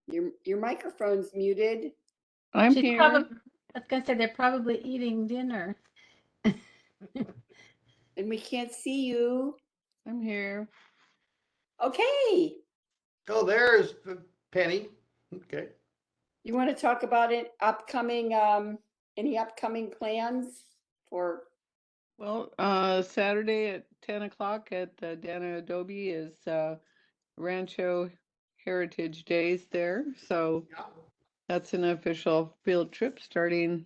Your microphone's muted. I'm She's here. probably, I was gonna say they're probably eating dinner. And we can't see you. I'm here. Okay. Oh, there's Penny. Okay. You want to talk about it upcoming, any upcoming plans for? Well, Saturday at 10 o'clock at Dana Adobe is Rancho Heritage Days there. So Yeah. that's an official field trip starting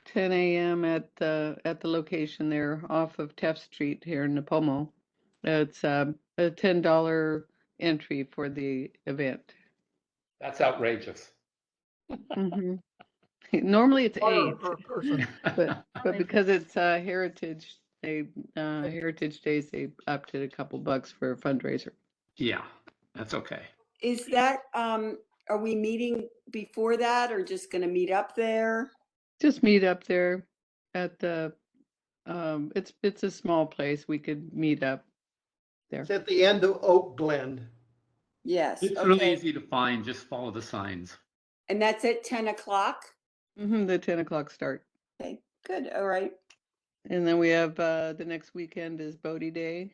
10 a.m. at the location there off of Teff Street here in Napomo. It's a $10 entry for the event. That's outrageous. hmm Normally it's $1 8, per person. but because it's Heritage, Heritage Days, they upped it a couple bucks for a fundraiser. Yeah, that's okay. Is that, are we meeting before that or just gonna meet up there? Just meet up there at the it's a small place. We could meet up there. It's at the end of Oak Glen. Yes, It's really okay. easy to find. Just follow the signs. And that's at 10 o'clock? The 10 o'clock start. Okay, good, all right. And then we have the next weekend is Bodie Day.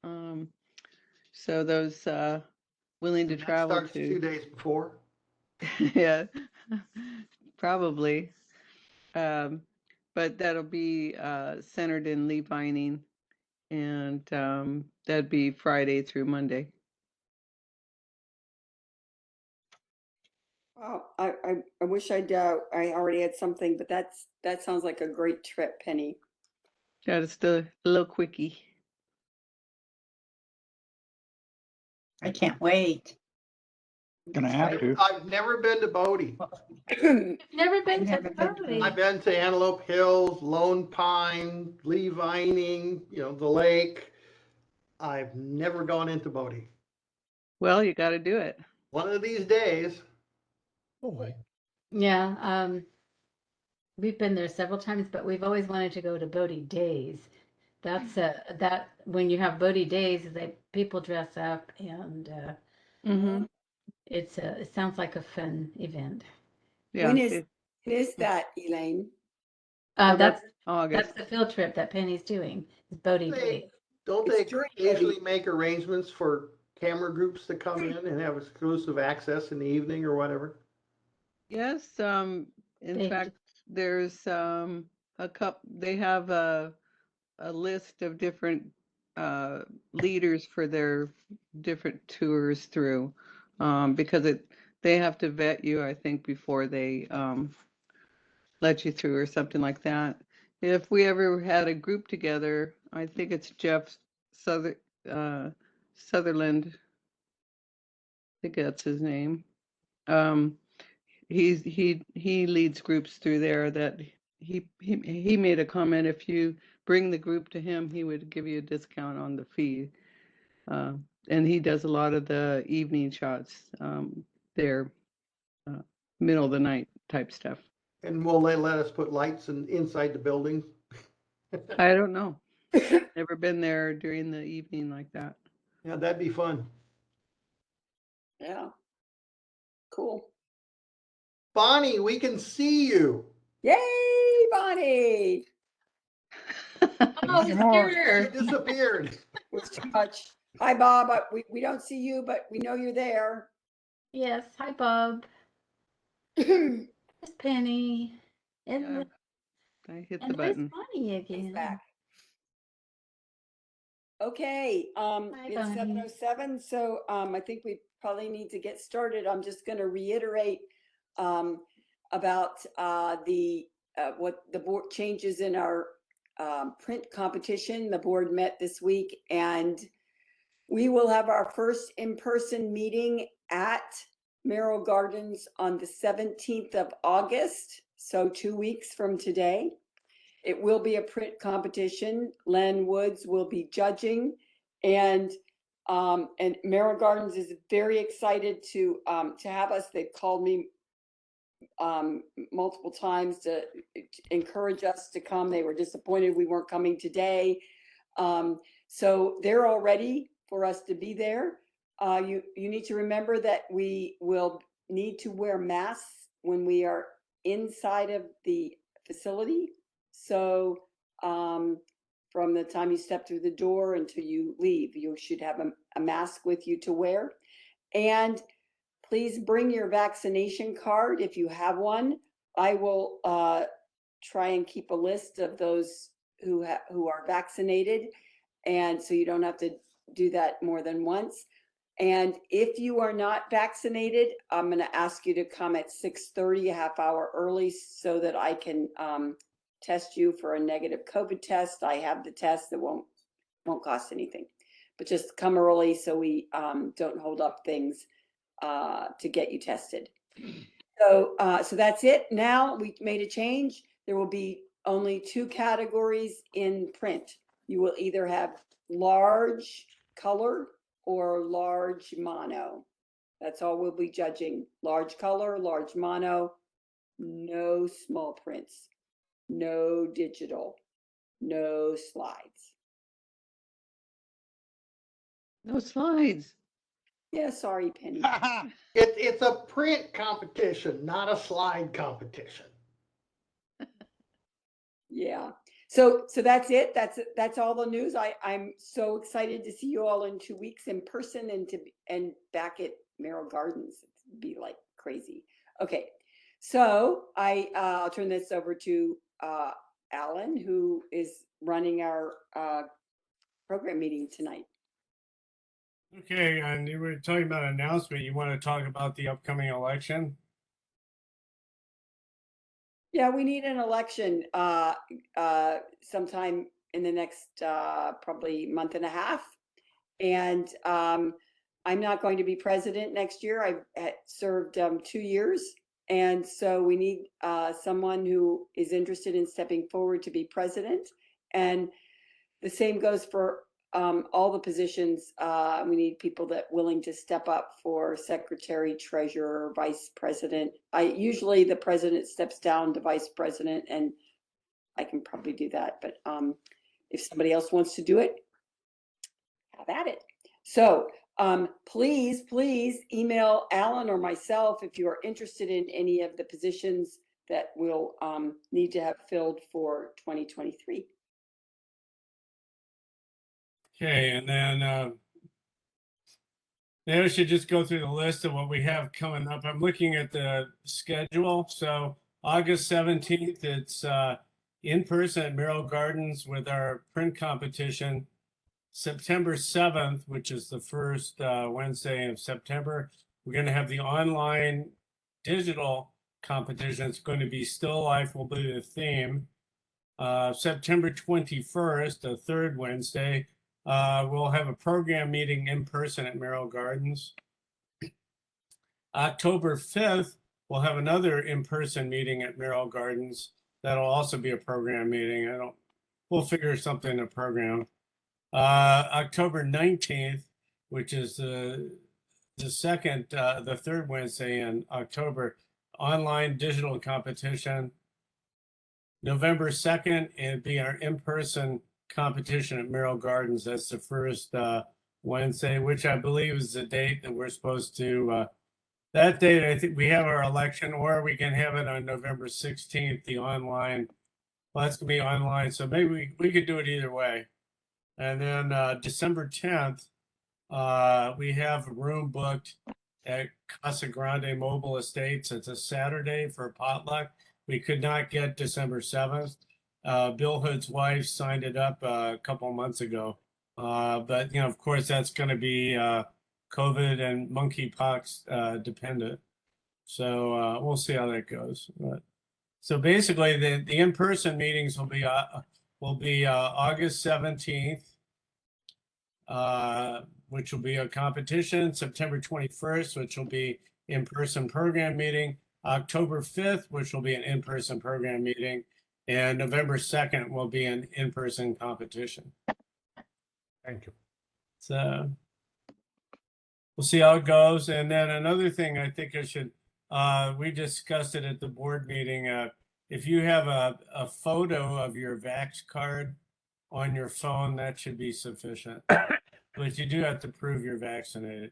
So those willing to That travel starts 2 days before. yeah, probably. But that'll be centered in Lee Vining, and that'd be Friday through Monday. Oh, I wish I already had something, but that sounds like a great trip, Penny. Yeah, just a little quickie. I can't wait. Gonna have to. I've never been to Bodie. Never been to Never been to Bodie. I've been to Antelope Hills, Lone Pine, Lee Vining, the lake. I've never gone into Bodie. Well, you got to do it. One of these days. Oh, boy. Yeah, we've been there several times, but we've always wanted to go to Bodie Days. That's that when you have Bodie Days, people dress up and Mm-hmm. it sounds like a fun event. Yeah. When is that, Elaine? Well, That's August. the field trip that Penny's doing. Is Bodie Days. Don't It's they during occasionally make arrangements for camera groups to come in and have exclusive access in the evening or whatever? Yes. In They- fact, there's a couple. They have a list of different leaders for their different tours through, because they have to vet you, I think, before they let you through or something like that. If we ever had a group together, I think it's Jeff Sutherland. I think that's his name. Um, he leads groups through there that he made a comment, if you bring the group to him, he would give you a discount on the fee. And he does a lot of the evening shots, there, middle of the night type stuff. And will they let us put lights inside the building? I don't know. Never been there during the evening like that. Yeah, that'd be fun. Yeah. Cool. Bonnie, we can see you. Yay, Bonnie! Oh, Come on. You sure. disappeared. Was too much. Hi, Bob. We don't see you, but we know you're there. Yes. Hi, Bob. He's It's Penny. And, Yeah, I hit the and there's button. Bonnie again. back. Okay, it's Bonnie. 7:07, so I think we probably need to get started. I'm just going to reiterate about what the board changes in our print competition. The board met this week, and we will have our first in-person meeting at Merrill Gardens on the 17th of August, so 2 weeks from today. It will be a print competition. Len Woods will be judging, and Merrill Gardens is very excited to have us. They've called me multiple times to encourage us to come. They were disappointed we weren't coming today, so they're all ready for us to be there. You need to remember that we will need to wear masks when we are inside of the facility. So from the time you step through the door until you leave, you should have a mask with you to wear. And please bring your vaccination card if you have one. I will try and keep a list of those who are vaccinated, and so you don't have to do that more than once. And if you are not vaccinated, I'm going to ask you to come at 6:30, a half hour early, so that I can test you for a negative COVID test. I have the test that won't cost anything, but just come early so we don't hold up things to get you tested. So that's it. Now we made a change. There will be only 2 categories in print. You will either have large color or large mono. That's all we'll be judging. Large color, large mono, no small prints, no digital, no slides. No slides. Yeah, sorry, Penny. It's a print competition, not a slide competition. Yeah. So that's it. That's all the news. I'm so excited to see you all in 2 weeks in person and back at Merrill Gardens. It'd be like crazy. Okay. So I'll turn this over to Alan, who is running our program meeting tonight. Okay, and you were talking about an announcement. You want to talk about the upcoming election? Yeah, we need an election sometime in the next probably month and a half. And I'm not going to be president next year. I've served 2 years. And so we need someone who is interested in stepping forward to be president. And the same goes for all the positions. We need people that willing to step up for secretary, treasurer, vice president. Usually the president steps down to vice president, and I can probably do that. But if somebody else wants to do it, have at it. So please email Alan or myself if you are interested in any of the positions that we'll need to have filled for 2023. Okay, and then maybe I should just go through the list of what we have coming up. I'm looking at the schedule. So August 17th, it's in person at Merrill Gardens with our print competition. September 7th, which is the first Wednesday of September, we're going to have the online digital competition. It's going to be Still Life will be the theme. September 21st, the third Wednesday, we'll have a program meeting in person at Merrill Gardens. October 5th, we'll have another in-person meeting at Merrill Gardens. That'll also be a program meeting. We'll figure something in a program. October 19th, which is the third Wednesday in October, online digital competition. November 2nd, it'd be our in-person competition at Merrill Gardens. That's the first Wednesday, which I believe is the date that we're supposed to, that date, I think we have our election, or we can have it on November 16th, the online. Well, that's gonna be online, so maybe we could do it either way. And then December 10th, we have a room booked at Casa Grande Mobile Estates. It's a Saturday for potluck. We could not get December 7th. Bill Hood's wife signed it up a couple of months ago. But, of course, that's going to be COVID and monkeypox dependent. So we'll see how that goes. So basically, the in-person meetings will be August 17th, which will be a competition, September 21st, which will be in-person program meeting, October 5th, which will be an in-person program meeting, and November 2nd will be an in-person competition. Thank you. So we'll see how it goes. And then another thing I think I should, we discussed it at the board meeting. If you have a photo of your Vax card on your phone, that should be sufficient. But you do have to prove you're vaccinated.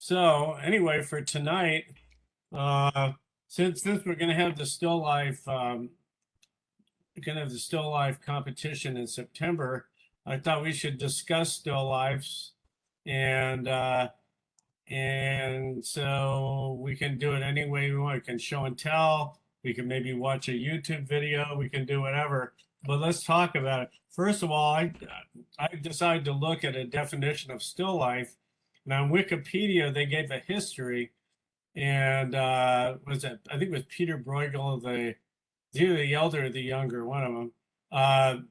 So anyway, for tonight, since we're going to have the still life, competition in September, I thought we should discuss still lifes, and so we can do it any way we want. We can show and tell. We can maybe watch a YouTube video. We can do whatever. But let's talk about it. First of all, I decided to look at a definition of still life. Now, on Wikipedia, they gave a history, and was it? I think it was Peter Bruegel, either the elder or the younger, one of them,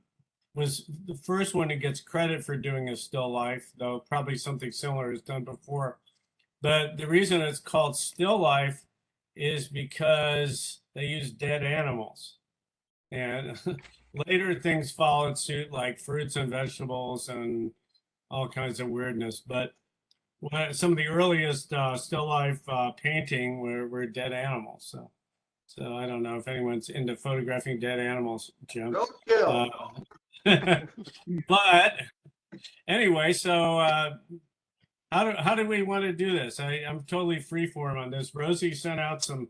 was the first one who gets credit for doing a still life, though probably something similar is done before. But the reason it's called still life is because they use dead animals. And later things followed suit, like fruits and vegetables and all kinds of weirdness. But some of the earliest still life painting were dead animals. So I don't know if anyone's into photographing dead animals, Jim. Don't kill. But anyway, so how do we want to do this? I'm totally freeform on this. Rosie sent out some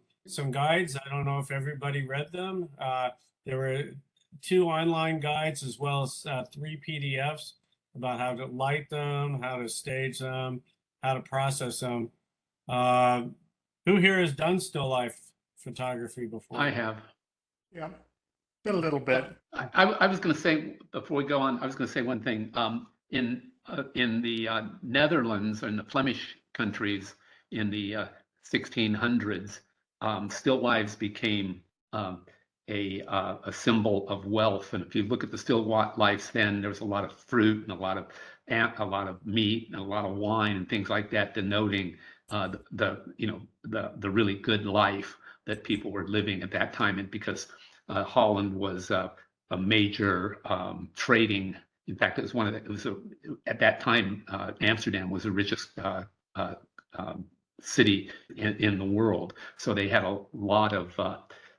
guides. I don't know if everybody read them. There were 2 online guides as well as 3 PDFs about how to light them, how to stage them, how to process them. Who here has done still life photography before? I have. Yeah, a little bit. I was going to say, before we go on, I was going to say one thing. In the Netherlands and the Flemish countries in the 1600s, still lives became a symbol of wealth. And if you look at the still lifes, then there was a lot of fruit and a lot of meat and a lot of wine and things like that, denoting the really good life that people were living at that time. And because Holland was a major trading. In fact, it was at that time, Amsterdam was the richest city in the world. So they had a lot of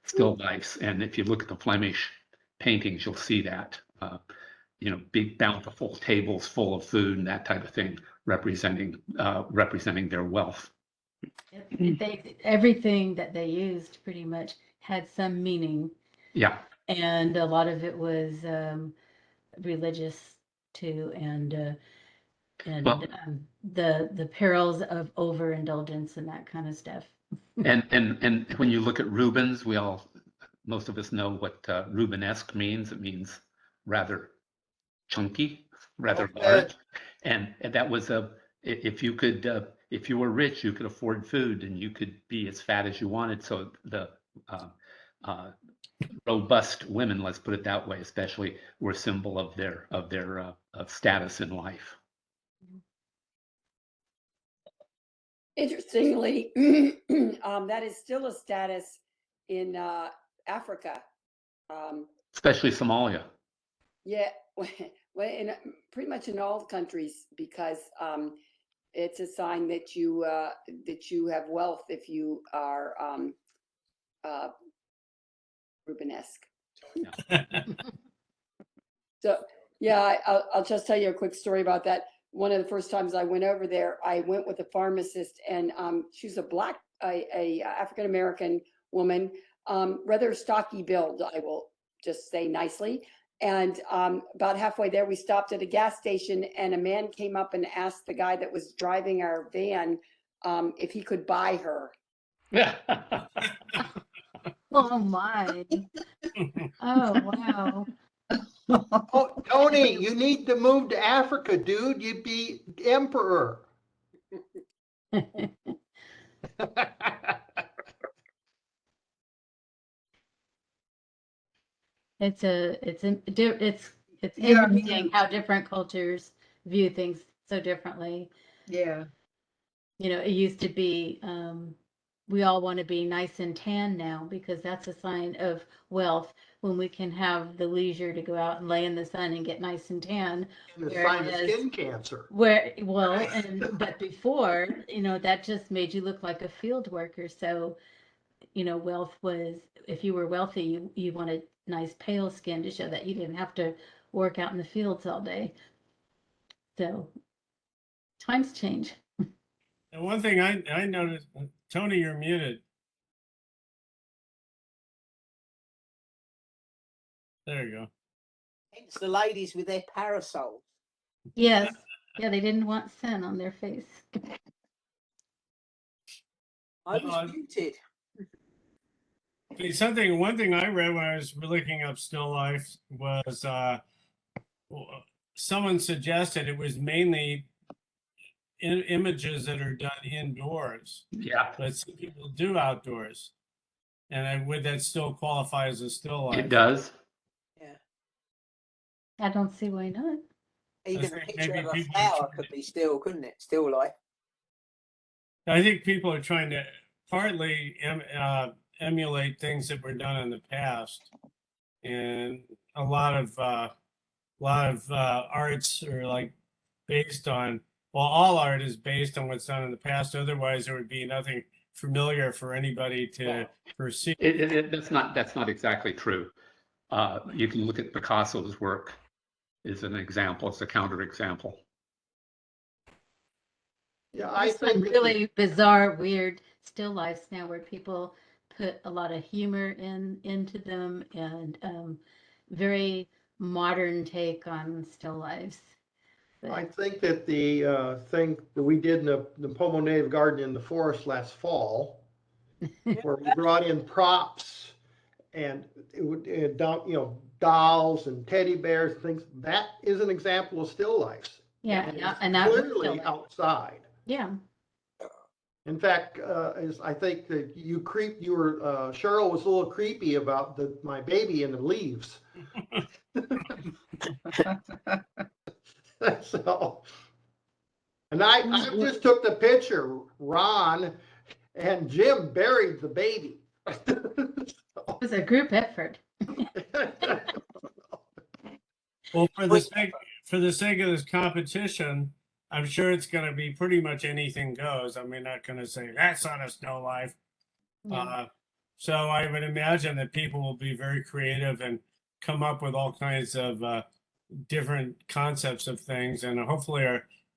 still lifes. And if you look at the Flemish paintings, you'll see that, big bountiful tables full of food and that type of thing, representing their wealth. Everything that they used pretty much had some meaning. Yeah. And a lot of it was religious too, and Well, the perils of overindulgence and that kind of stuff. and when you look at Rubens, most of us know what Rubenesque means. It means rather chunky, rather large, and that was if you were rich, you could afford food and you could be as fat as you wanted. So the robust women, let's put it that way, especially, were a symbol of their status in life. Interestingly, that is still a status in Africa. Especially Somalia. Yeah, well, pretty much in all countries, because it's a sign that you have wealth if you are Rubenesque. So yeah, I'll just tell you a quick story about that. One of the first times I went over there, I went with a pharmacist, and she's a African American woman, rather stocky build, I will just say nicely. And about halfway there, we stopped at a gas station, and a man came up and asked the guy that was driving our van if he could buy her. Oh my! Oh wow! Oh, Tony, you need to move to Africa, dude. You'd be emperor. It's Yeah, interesting how different cultures view things so differently. Yeah. It used to be we all want to be nice and tan now because that's a sign of wealth when we can have the leisure to go out and lay in the sun and get nice and tan. And a sign of Whereas- skin cancer. But before, that just made you look like a field worker. So, wealth was, if you were wealthy, you wanted nice pale skin to show that you didn't have to work out in the fields all day. So times change. And one thing I noticed, Tony, you're muted. There you go. It's the ladies with their parasols. Yes. Yeah, they didn't want sun on their face. I was muted. One thing I read when I was looking up still life was someone suggested it was mainly images that are done indoors, Yeah, but some people do outdoors. And would that still qualify as a still life? it does. Yeah. I don't see why not. Even a think picture maybe of a people are flower trying could be still, couldn't it? Still life. I think people are trying to partly emulate things that were done in the past, and a lot of arts are like based on. Well, all art is based on what's done in the past. Otherwise, there would be nothing familiar for anybody to perceive. That's not exactly true. You can look at Picasso's work as an example. It's a counterexample. Yeah, I There's some think really bizarre, weird still lifes now where people put a lot of humor into them and very modern take on still lives. I But think that the thing that we did in the Pomo Native Garden in the forest last fall, where we brought in props and dolls and teddy bears, things, that is an example of still lifes. yeah, And yeah, it's and that was clearly still life. outside. Yeah. In fact, I think that Cheryl was a little creepy about my baby in the leaves. So, and I just took the picture. Ron and Jim buried the baby. It was a group effort. Well, for the sake of this competition, I'm sure it's going to be pretty much anything goes. I mean, not going to say that's not a still life. Yeah. So I would imagine that people will be very creative and come up with all kinds of different concepts of things, and hopefully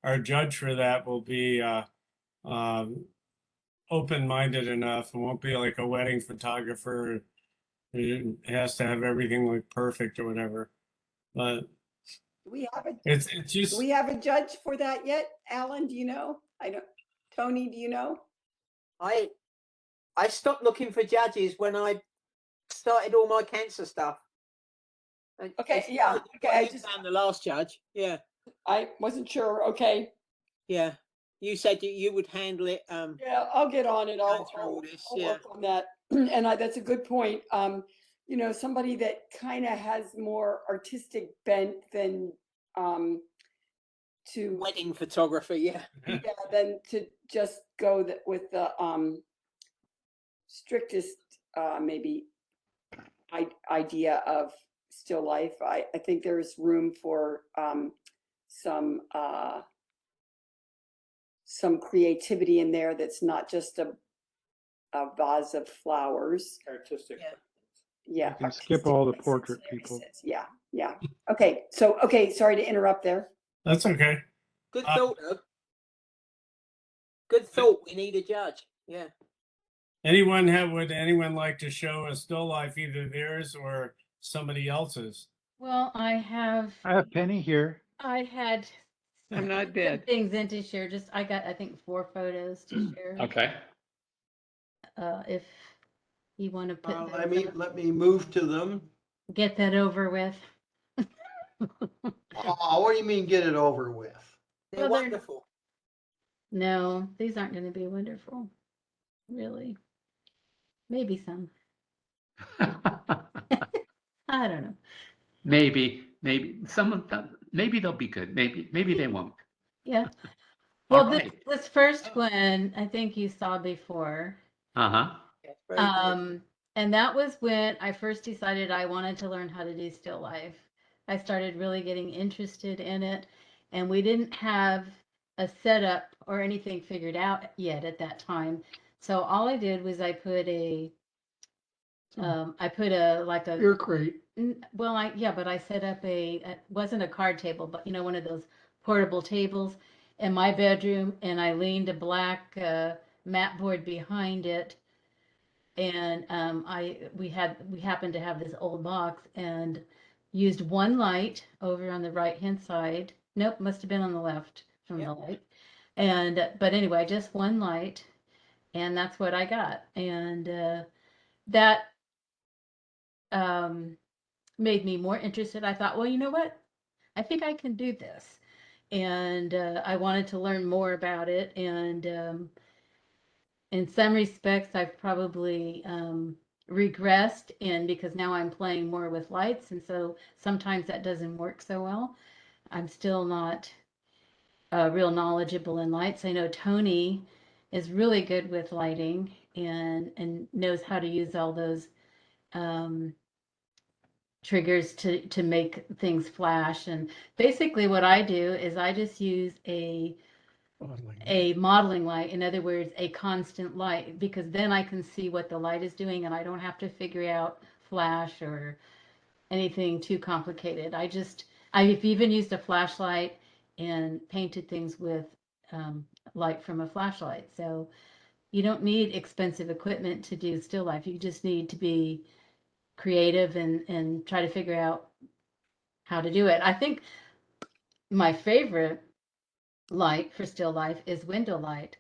our judge for that will be open-minded enough and won't be like a wedding photographer who has to have everything look perfect or whatever. But Do we have a, it's do just we have a judge for that yet? Alan, do you know? I don't, Tony, do you know? I stopped looking for judges when I started all my cancer stuff. Okay, It's yeah, like okay, what I you just- found the last judge. Yeah, I wasn't sure. Okay. yeah. You said you would handle it. Yeah, I'll get on it. Go through all this, I'll yeah. work on that. And that's a good point. Somebody that kind of has more artistic bent than to Wedding photography, yeah. yeah, than to just go with the strictest maybe idea of still life. I think there's room for some creativity in there that's not just a vase of flowers. Artistic. Yeah. Yeah. You can skip all the artistic portrait license, people. Yeah, yeah. Okay, sorry to interrupt there. that's okay. Good thought, though. Good thought. We need a judge. Yeah. Would anyone like to show a still life, either theirs or somebody else's? Well, I have Penny here. I had I'm not some dead. things in to share. I got, I think, 4 photos to share. Okay. If you want to put Let those up, me move to them. get that over with. Oh, what do you mean get it over with? They're Well, they're- wonderful. No, these aren't going to be wonderful. Really. Maybe some. I don't know. Maybe some of them, maybe they'll be good. Maybe they won't. Yeah. All Well, right. this first one, I think you saw before. Uh-huh. Yeah, very good. And that was when I first decided I wanted to learn how to do still life. I started really getting interested in it, and we didn't have a setup or anything figured out yet at that time. So all I did was I put a like a Your crate. well, but I set up it wasn't a card table, but one of those portable tables, in my bedroom, and I leaned a black mat board behind it. And we happened to have this old box and used one light over on the right hand side. Nope, must have been on the left from the light. And but anyway, just one light, and that's what I got. And that made me more interested. I thought, well, you know what? I think I can do this. And I wanted to learn more about it. And in some respects, I've probably regressed in because now I'm playing more with lights. And so sometimes that doesn't work so well. I'm still not real knowledgeable in lights. I know Tony is really good with lighting and knows how to use all those triggers to make things flash. And basically what I do is I just use a modeling light, in other words, a constant light, because then I can see what the light is doing and I don't have to figure out flash or anything too complicated. I've even used a flashlight and painted things with light from a flashlight. So you don't need expensive equipment to do still life. You just need to be creative and try to figure out how to do it. I think my favorite light for still life is window light.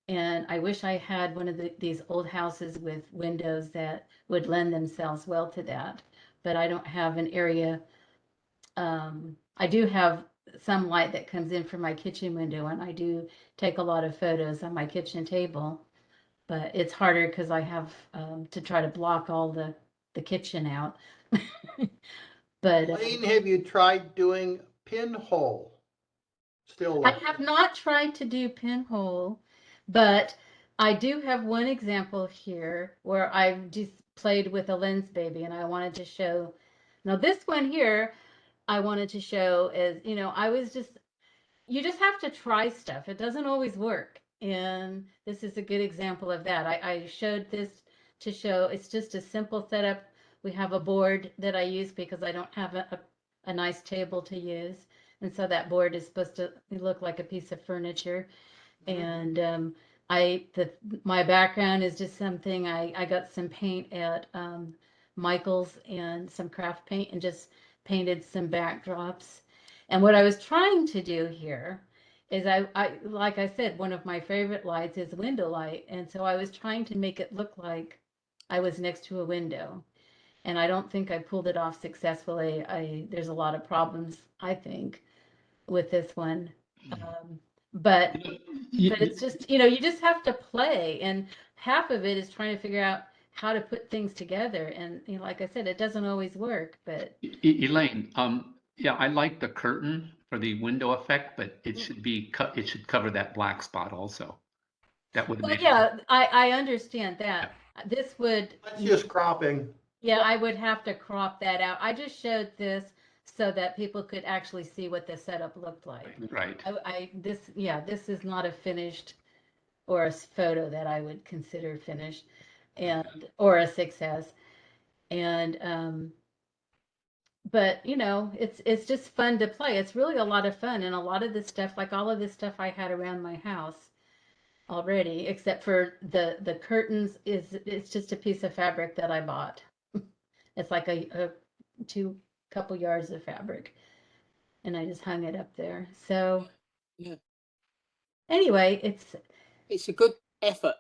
And I wish I had one of these old houses with windows that would lend themselves well to that. But I don't have an area. I do have some light that comes in from my kitchen window, and I do take a lot of photos on my kitchen table. But it's harder because I have to try to block all the kitchen out. But Elaine, have you tried doing pinhole? Still I life. have not tried to do pinhole, but I do have one example here where I've just played with a lens baby, and I wanted to show. Now this one here, I wanted to show is, you just have to try stuff. It doesn't always work. And this is a good example of that. I showed this to show it's just a simple setup. We have a board that I use because I don't have a nice table to use. And so that board is supposed to look like a piece of furniture. And my background is just something I got some paint at Michael's and some craft paint and just painted some backdrops. And what I was trying to do here is I like I said, one of my favorite lights is window light. And so I was trying to make it look like I was next to a window. And I don't think I pulled it off successfully. There's a lot of problems, I think, with this one. But it's just, you just have to play, and half of it is trying to figure out how to put things together. And like I said, it doesn't always work, but Elaine, yeah, I like the curtain for the window effect, but it should be it should cover that black spot also. That would well, make yeah, I understand that. This would, That's just cropping. yeah, I would have to crop that out. I just showed this so that people could actually see what the setup looked like. right. This is not a finished or a photo that I would consider finished, and or a success. And but it's just fun to play. It's really a lot of fun, and a lot of this stuff, like all of this stuff I had around my house already, except for the curtains, it's just a piece of fabric that I bought. It's like a couple yards of fabric, and I just hung it up there. So Yeah. anyway, It's a good effort.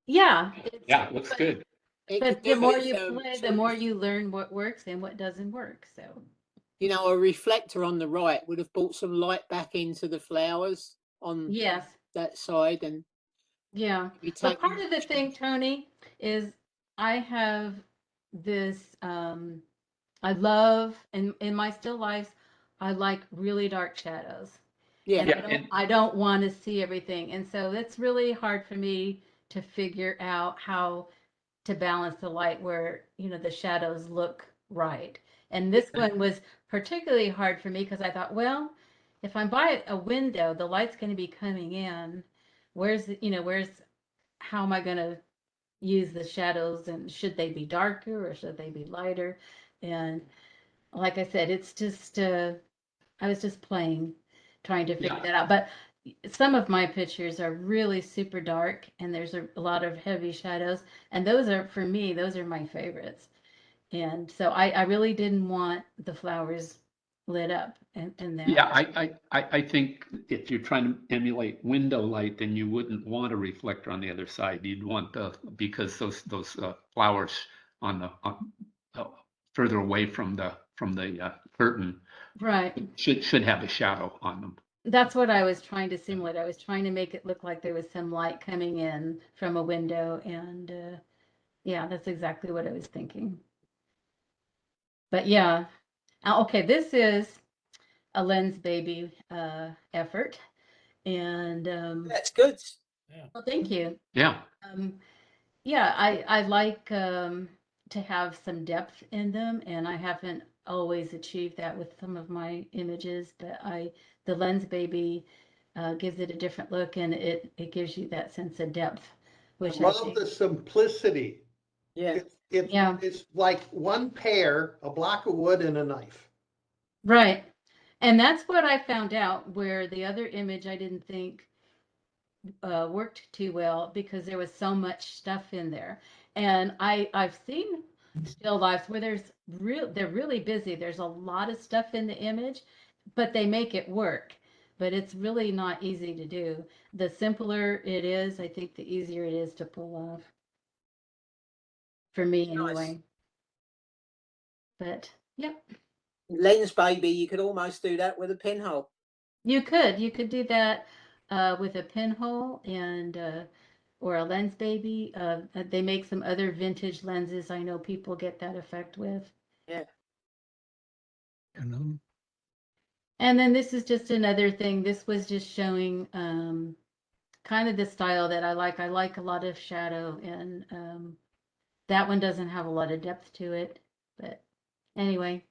yeah, Yeah, it looks good. It but could the do more with, you play, the sort more of, you learn what works and what doesn't work. So a reflector on the right would have brought some light back into the flowers on yes, that side, and yeah. maybe But take. part of the thing, Tony, is I have this I love in my still lives, I like really dark shadows. Yeah. And Yeah, I don't want to see everything. And so it's really hard for me to figure out how to balance the light where, the shadows look right. And this one was particularly hard for me because I thought, well, if I'm by a window, the light's going to be coming in. How am I going to use the shadows, and should they be darker or should they be lighter? And like I said, it's just, I was just playing, trying to figure Yeah. that out. But some of my pictures are really super dark and there's a lot of heavy shadows. And those are, for me, those are my favorites. And so I really didn't want the flowers lit up in that. Yeah, I think if you're trying to emulate window light, then you wouldn't want a reflector on the other side. You'd want because those flowers on the further away from the curtain Right. should have a shadow on them. That's what I was trying to simulate. I was trying to make it look like there was some light coming in from a window, and yeah, that's exactly what I was thinking. But yeah, okay, this is a Lens Baby effort, and That's good. well, thank you. Yeah. Yeah, I like to have some depth in them, and I haven't always achieved that with some of my images, but the Lens Baby gives it a different look, and it gives you that sense of depth, which I I love think, the simplicity. Yeah. yeah, It's like one pear, a block of wood and a knife. right. And that's what I found out, where the other image I didn't think worked too well because there was so much stuff in there. And I've seen still lifes where they're really busy. There's a lot of stuff in the image, but they make it work. But it's really not easy to do. The simpler it is, I think the easier it is to pull off. For me anyway. But yep. Lens Baby, you could almost do that with a pinhole. You could do that with a pinhole and or a Lens Baby. They make some other vintage lenses. I know people get that effect with. Yeah. And then this is just another thing. This was just showing kind of the style that I like. I like a lot of shadow, and that one doesn't have a lot of depth to it. But anyway,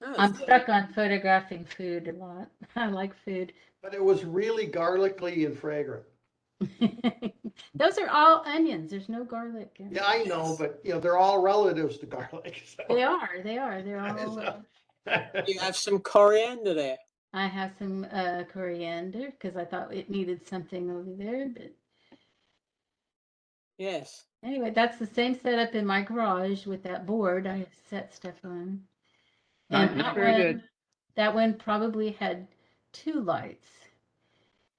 Oh, I'm it's stuck on photographing food a lot. I like food. But it was really garlicky and fragrant. Those are all onions. There's no garlic in Yeah, it. I know, but they're all relatives to garlic. So. They are. They're all. You have some coriander there. I have some coriander because I thought it needed something over there. But Yes. anyway, that's the same setup in my garage with that board I set stuff on. And Not very good. that one probably had 2 lights,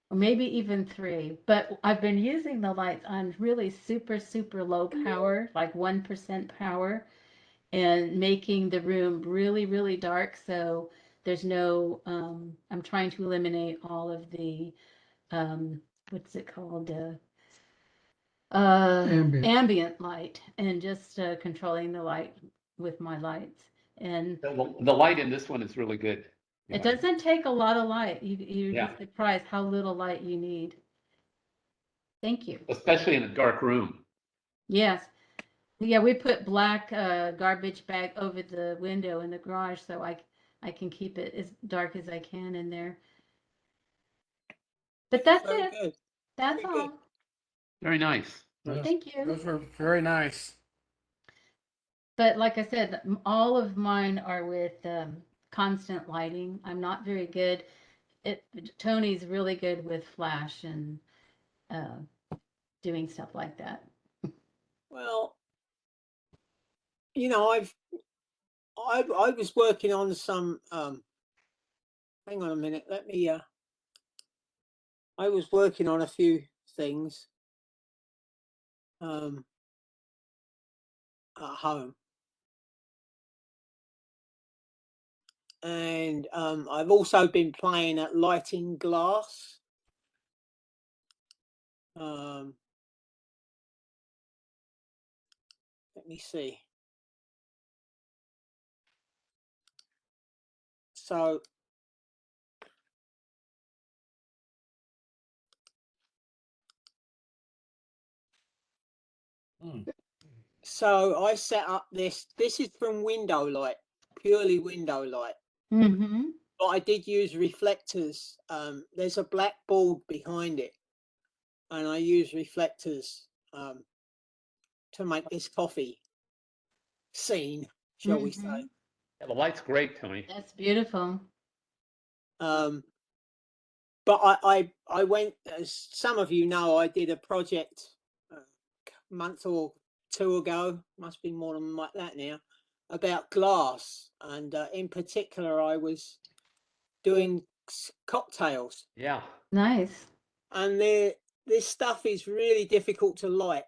or maybe even 3. But I've been using the lights on really super, super low power, like 1% power, and making the room really, really dark. So there's no, I'm trying to eliminate all of the, what's it called? Ambient light, and just controlling the light with my lights. And The light in this one is really good. it doesn't take a lot of light. You'd Yeah. be surprised how little light you need. Thank you. Especially in a dark room. Yes. Yeah, we put black garbage bag over the window in the garage so I can keep it as dark as I can in there. But that's Very it. good. That's Very good. all. Very nice. Thank you. Those were very nice. But like I said, all of mine are with constant lighting. I'm not very good. Tony's really good with flash and doing stuff like that. Well, I was working on some hang on a minute, let me I was working on a few things at home. And I've also been playing at lighting glass. Let me see. So so I set up this is from window light, purely window light. Mm-hmm. But I did use reflectors. There's a black board behind it, and I use reflectors to make this coffee scene, shall we say. Yeah, the light's great, Tony. That's beautiful. but I went, as some of you know, I did a project a month or two ago, must be more than like that now, about glass. And in particular, I was doing cocktails. Yeah. Nice. And this stuff is really difficult to light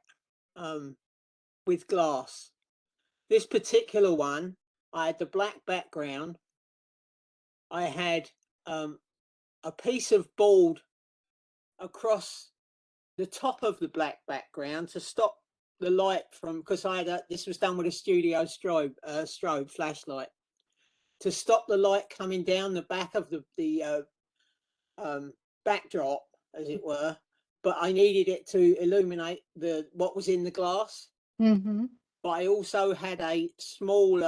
with glass. This particular one, I had the black background. I had a piece of board across the top of the black background to stop the light from, because I had this was done with a studio strobe flashlight, to stop the light coming down the back of the backdrop, as it were. But I needed it to illuminate what was in the glass. Mm-hmm. But I also had a small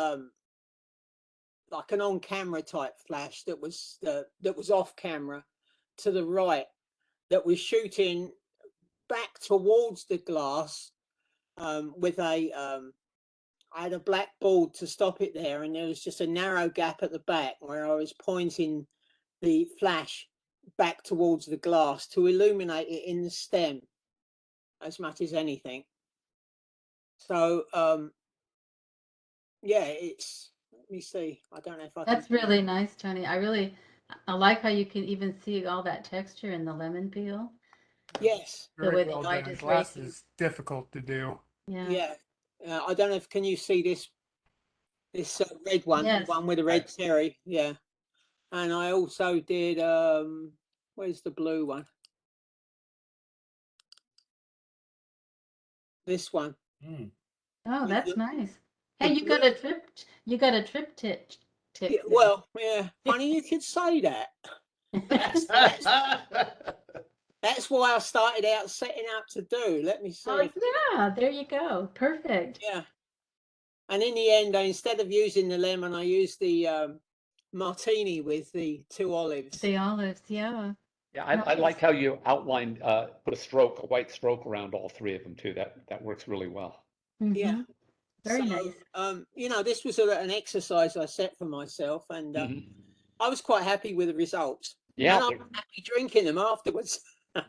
like an on-camera type flash that was off camera to the right, that was shooting back towards the glass with a I had a black board to stop it there, and there was just a narrow gap at the back where I was pointing the flash back towards the glass to illuminate it in the stem as much as anything. So yeah, it's, let me see, I don't know if I That's can. really nice, Tony. I like how you can even see all that texture in the lemon peel. Yes. The Very way the well light done. is Glass racing. is difficult to do. Yeah. Yeah. I don't know if, can you see this red one, Yes. the one with the red cherry? Yeah. And I also did where's the blue one? This one. Oh, With that's the- nice. the Hey, you got a blue- triptych. Yeah, there. well, yeah, funny you could say that. That's why I started out setting out to do. Let me see. Oh yeah, there you go. Perfect. Yeah. And in the end, instead of using the lemon, I used the martini with the 2 olives. The olives, yeah. Yeah, I like how you outlined, put a white stroke around all three of them too. That works really well. Yeah. Mhm. Very So, nice. you know, this was an exercise I set for myself, and Mhm. I was quite happy with the results. Yeah, And I'm happy drinking them afterwards. The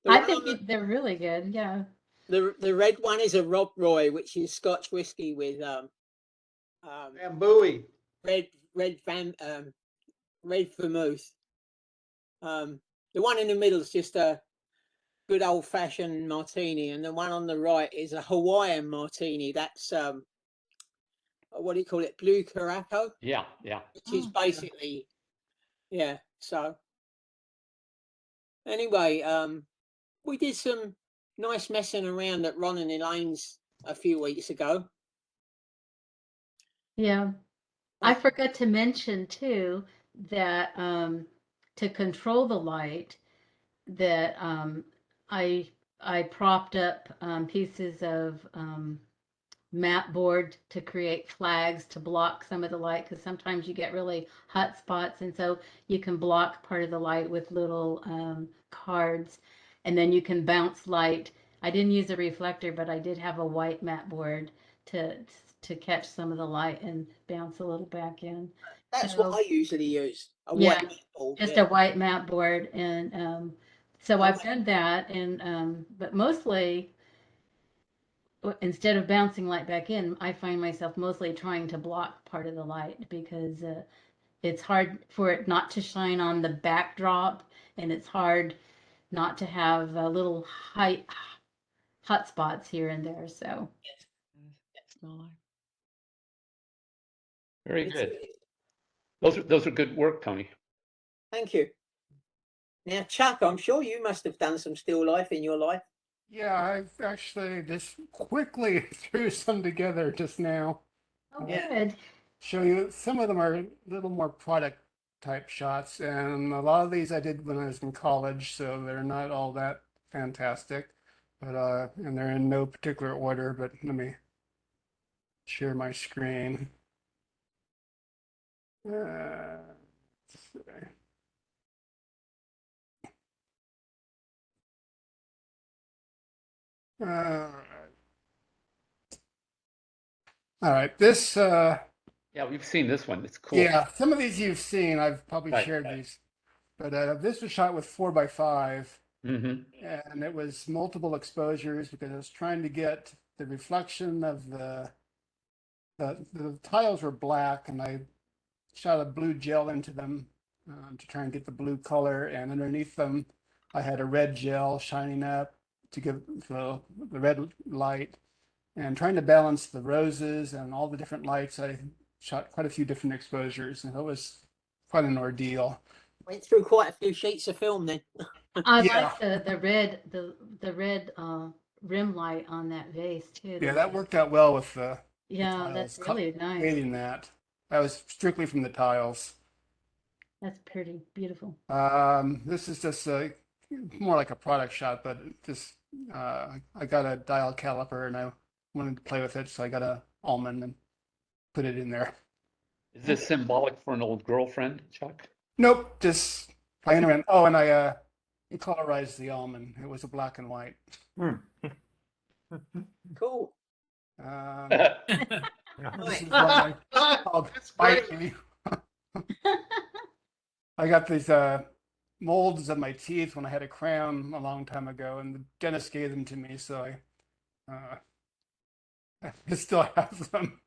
I one on think they're really good. Yeah. the red one is a Rob Roy, which is Scotch whiskey with Bambooey. red red vermouth. The one in the middle is just a good old fashioned martini, and the one on the right is a Hawaiian martini. That's what do you call it? Blue Curaçao, yeah. which is Oh. basically, yeah. So anyway, we did some nice messing around at Ron and Elaine's a few weeks ago. Yeah. I forgot to mention too that to control the light, that I propped up pieces of mat board to create flags to block some of the light, because sometimes you get really hot spots, and so you can block part of the light with little cards, and then you can bounce light. I didn't use a reflector, but I did have a white mat board to catch some of the light and bounce a little back in. That's So, what I usually use. A yeah, white board. just Yeah. a white mat board, and so I've done that, and but mostly instead of bouncing light back in, I find myself mostly trying to block part of the light, because it's hard for it not to shine on the backdrop, and it's hard not to have little hot spots here and there. So Very It's- good. Those are good work, Tony. Thank you. Now, Chuck, I'm sure you must have done some still life in your life. Yeah, I've actually just quickly threw some together just now. Yeah. good. Show you, some of them are a little more product type shots, and a lot of these I did when I was in college, so they're not all that fantastic. But and they're in no particular order, but let me share my screen. Let's see. All right, this Yeah, we've seen this one. It's cool. yeah, some of these you've seen. I've probably Right. shared these But this was shot with 4x5, Hmm. and it was multiple exposures because I was trying to get the reflection of the tiles were black, and I shot a blue gel into them to try and get the blue color, and underneath them I had a red gel shining up to give the red light, and trying to balance the roses and all the different lights. I shot quite a few different exposures, and it was quite an ordeal. Went through quite a few sheets of film then. I Yeah. like the red rim light on that vase too. Yeah, that worked out well with the Yeah, that's tiles, really nice. creating that. That was strictly from the tiles. That's pretty beautiful. This is just more like a product shot, but just I got a dial caliper and I wanted to play with it, so I got a almond and put it in there. Is this symbolic for an old girlfriend, Chuck? Nope, just playing around. Oh, and I colorized the almond. It was a black and white. Cool. This Nice. is one called Bite Me. I got these molds of my teeth when I had a crown a long time ago, and the dentist gave them to me, so I still have them.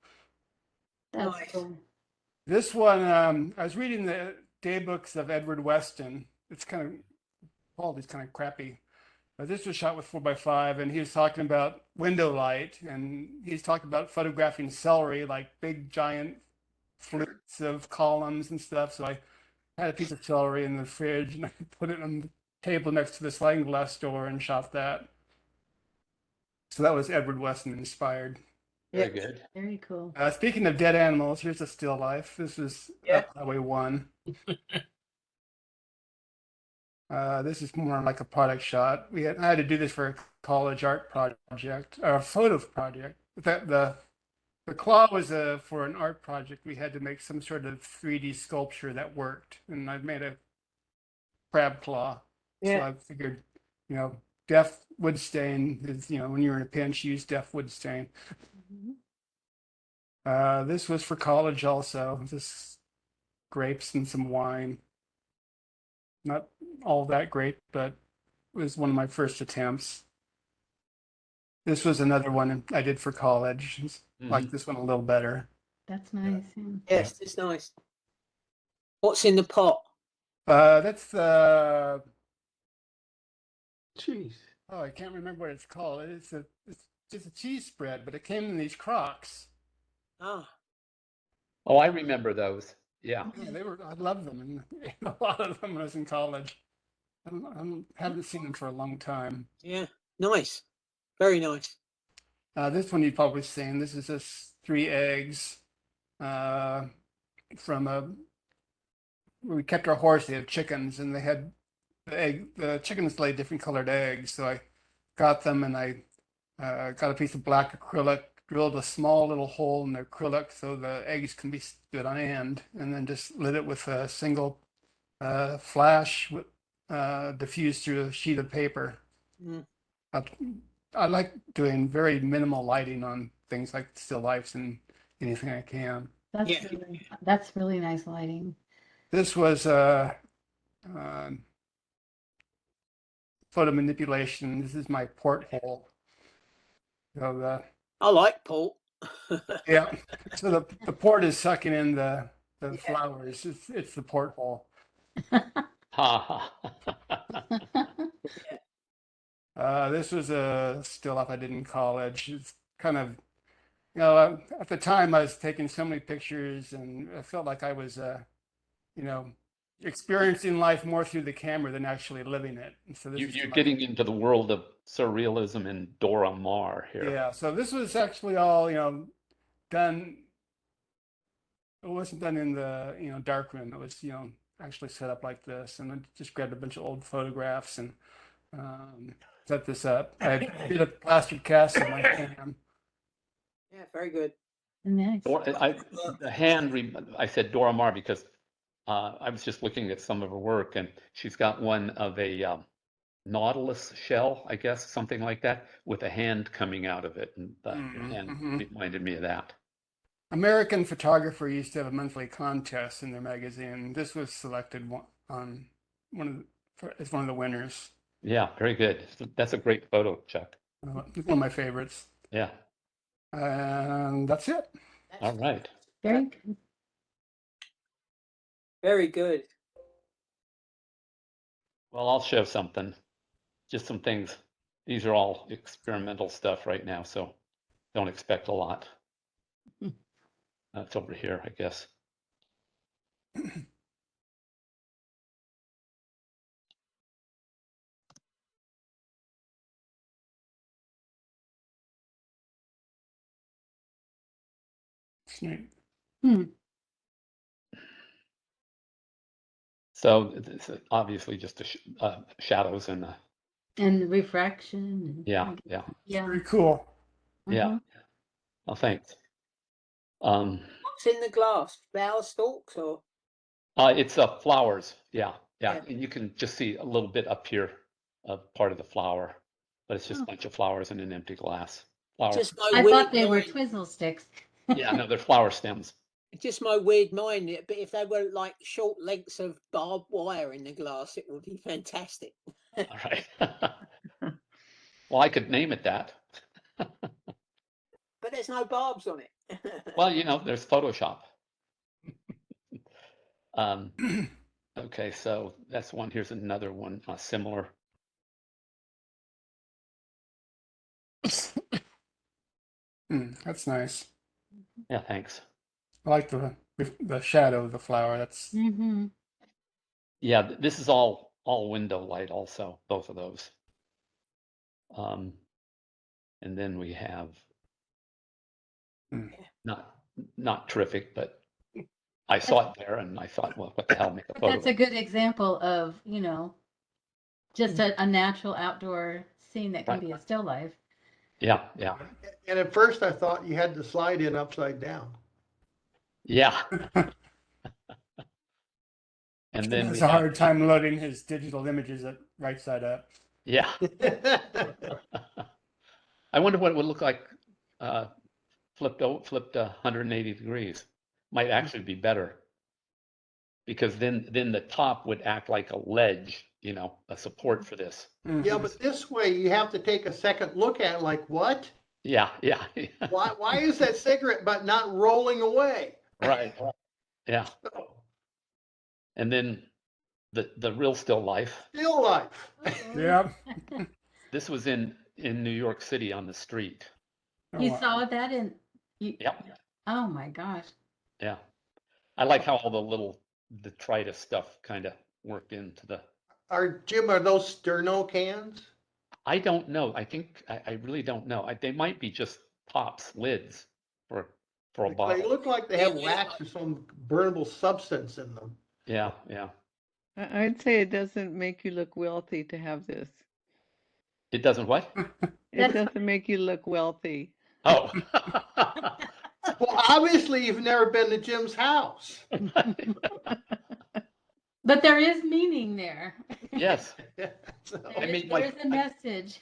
That's Nice. cool. This one, I was reading the daybooks of Edward Weston. It's kind of, quality's kind of crappy. But this was shot with 4x5, and he was talking about window light, and he's talking about photographing celery, like big giant flutes of columns and stuff. So I had a piece of celery in the fridge, and I put it on the table next to the sliding glass door and shot that. So that was Edward Weston inspired. Very good. Very cool. Speaking of dead animals, here's a still life. This is Yeah. up Highway 1. This is more like a product shot. I had to do this for a college art project, or a photo project. The claw was for an art project. We had to make some sort of 3D sculpture that worked, and I made a crab claw. So Yeah. I figured, def wood stain is, when you're in a pinch, use def wood stain. This was for college also. Just grapes and some wine. Not all that great, but it was one of my first attempts. This was another one I did for college. Like this one a little better. That's nice. Yeah. Yes, it's nice. What's in the pot? That's the Jeez. oh, I can't remember what it's called. It's just a cheese spread, but it came in these Crocs. Ah, Oh, I remember those. Yeah. Yeah, I loved them, and ate a lot of them when I was in college. I haven't seen them for a long time. yeah. Nice. Very nice. This one you've probably seen. This is just 3 eggs from we kept our horse. They had chickens, and they had the chickens laid different colored eggs. So I got them, and I got a piece of black acrylic, drilled a small little hole in the acrylic so the eggs can be stood on end, and then just lit it with a single flash diffused through a sheet of paper. Mm. I like doing very minimal lighting on things like still lifes and anything I can. Yeah. That's really nice lighting. This was photo manipulation. This is my porthole. So I like Paul. yeah, so the port is sucking in the flowers. It's the porthole. Ha ha. This was a still life I did in college. It's kind of, at the time I was taking so many pictures, and I felt like I was, experiencing life more through the camera than actually living it. And so this is You're my- getting into the world of surrealism and Dora Maar here. Yeah, so this was actually all, done. It wasn't done in the, dark room. It was, actually set up like this, and I just grabbed a bunch of old photographs and set this up. I did a plaster cast of my hand. Yeah, very good. Nice. I said Dora Maar because I was just looking at some of her work, and she's got one of a nautilus shell, I guess, something like that, with a hand coming out of it, and the hand reminded me of that. American Photographer used to have a monthly contest in their magazine. This was selected on it's one of the winners. Yeah, very good. That's a great photo, Chuck. It's one of my favorites. Yeah. And that's it. All right. Very good. Very good. Well, I'll show something. Just some things. These are all experimental stuff right now, so don't expect a lot. That's over here, I guess. It's neat. So it's obviously just shadows and And refraction. yeah, yeah, Yeah. Very cool. yeah. Mhm. Well, thanks. What's in the glass? Flower stalks or? It's flowers. Yeah, yeah. Yeah. And you can just see a little bit up here of part of the flower, but it's just a bunch of flowers in an empty glass. Flower. Just my I weird thought they were mind. twizzle sticks. Yeah, no, they're flower stems. Just my weird mind. But if they were like short lengths of barbed wire in the glass, it would be fantastic. All right. Well, I could name it that. But there's no barbs on it. Well, you know, there's Photoshop. Okay, so that's one. Here's another one, similar. That's nice. Yeah, thanks. I like the shadow of the flower. That's Mm-hmm. Yeah, this is all window light also, both of those. And then we have not terrific, but I saw it there and I thought, well, what the hell, make a But photo. that's a good example of, just a natural outdoor scene that can Right. be a still life. Yeah, yeah, And at first I thought you had the slide in upside down. yeah. And then we it's a have, hard time loading his digital images at right side up. yeah. I wonder what it would look like flipped 180 degrees. Might actually be better. Because then the top would act like a ledge, a support for this. Yeah, but this way you have to take a second look at it, like, what? Yeah, yeah. Why is that cigarette butt not rolling away? Right. Yeah. And then the real still life. Still life. Yeah. This was in New York City on the street. Oh, You wow. saw that in, Yep. oh my gosh. Yeah. I like how all the little detritus stuff kind of worked into the. Jim, are those sterno cans? I don't know. I think I really don't know. They might be just tops, lids for a They bottle. look like they have wax or some burnable substance in them. Yeah, yeah. I'd say it doesn't make you look wealthy to have this. It doesn't what? It doesn't make you look wealthy. Oh. Well, obviously you've never been to Jim's house. But there is meaning there. Yes. There's a message.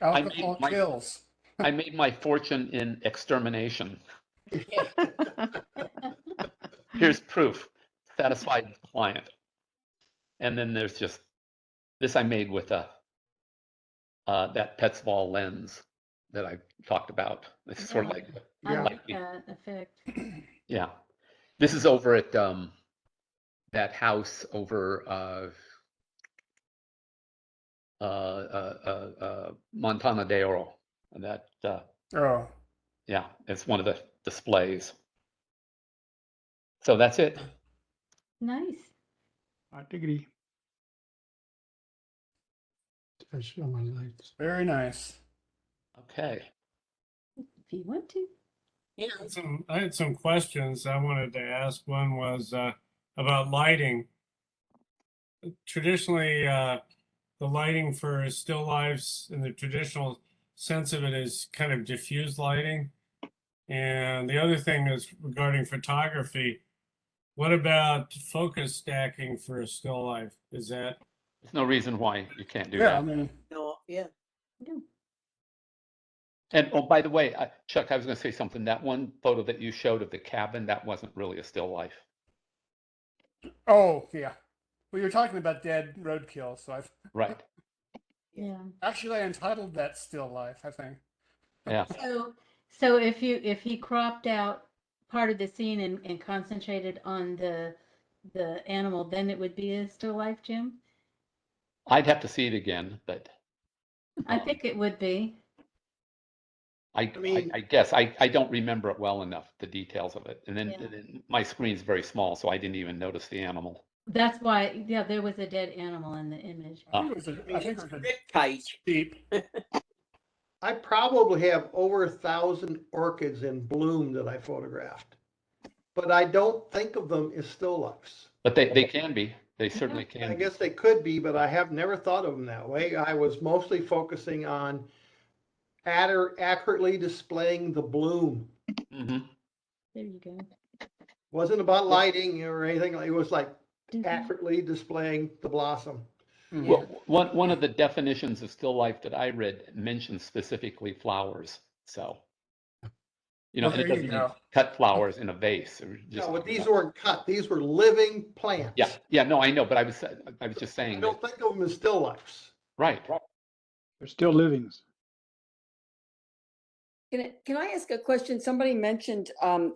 Alcohol kills. I made my fortune in extermination. Here's proof. Satisfied client. And then there's just this I made with that Petzval lens that I talked about. It's sort of like I like like- that effect. yeah. This is over at that house over Montana de Oro. That Oh, yeah, it's one of the displays. So that's it. Nice. hot diggity. I show my lights. Very nice. Okay. If you want to. Yeah. I had some questions I wanted to ask. One was about lighting. Traditionally, the lighting for still lifes in the traditional sense of it is kind of diffuse lighting. And the other thing is regarding photography. What about focus stacking for a still life? Is that? There's no reason why you can't do Yeah, I that. mean, No, yeah. And oh, by the way, Chuck, I was going to say something. That one photo that you showed of the cabin, that wasn't really a still life. oh yeah, Well, you're talking about dead roadkill, so I've Right. Yeah. actually I entitled that Still Life, I think. Yeah. So if he cropped out part of the scene and concentrated on the animal, then it would be a still life, Jim? I'd have to see it again, but I think it would be. mean- I guess I don't remember it well enough, the details of it. And then, Yeah. and then my screen's very small, so I didn't even notice the animal. That's why, yeah, there was a dead animal in the image. I think it was a Rib cage. sheep. I probably have over 1,000 orchids in bloom that I photographed, but I don't think of them as still lifes. But they can be. They certainly I can be. guess they could be, but I have never thought of them that way. I was mostly focusing on accurately displaying the bloom. Mhm. There you go. Wasn't about lighting or anything. It was like Mhm. accurately displaying the blossom. Mhm. Well, one of the definitions of still life that I read mentions specifically flowers. So, Well, and it there you doesn't mean go. cut flowers in a vase. Or just No, but these weren't cut. These were living plants. yeah, no, I know, but I was just I saying don't that, think of them as still lifes. right. They're still livings. Can I ask a question? Somebody mentioned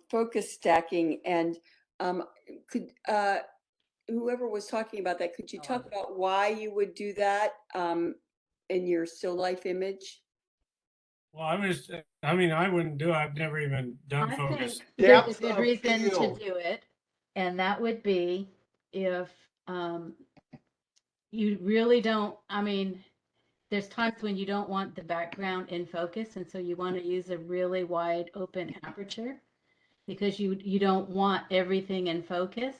focus stacking, and could whoever was talking about that, could you talk about why you would do that in your still life image? Well, I mean, I wouldn't do it. I've never even done I focus. think there's a Depth good of reason to field. do it, and that would be if you really don't, I mean, there's times when you don't want the background in focus, and so you want to use a really wide open aperture because you don't want everything in focus.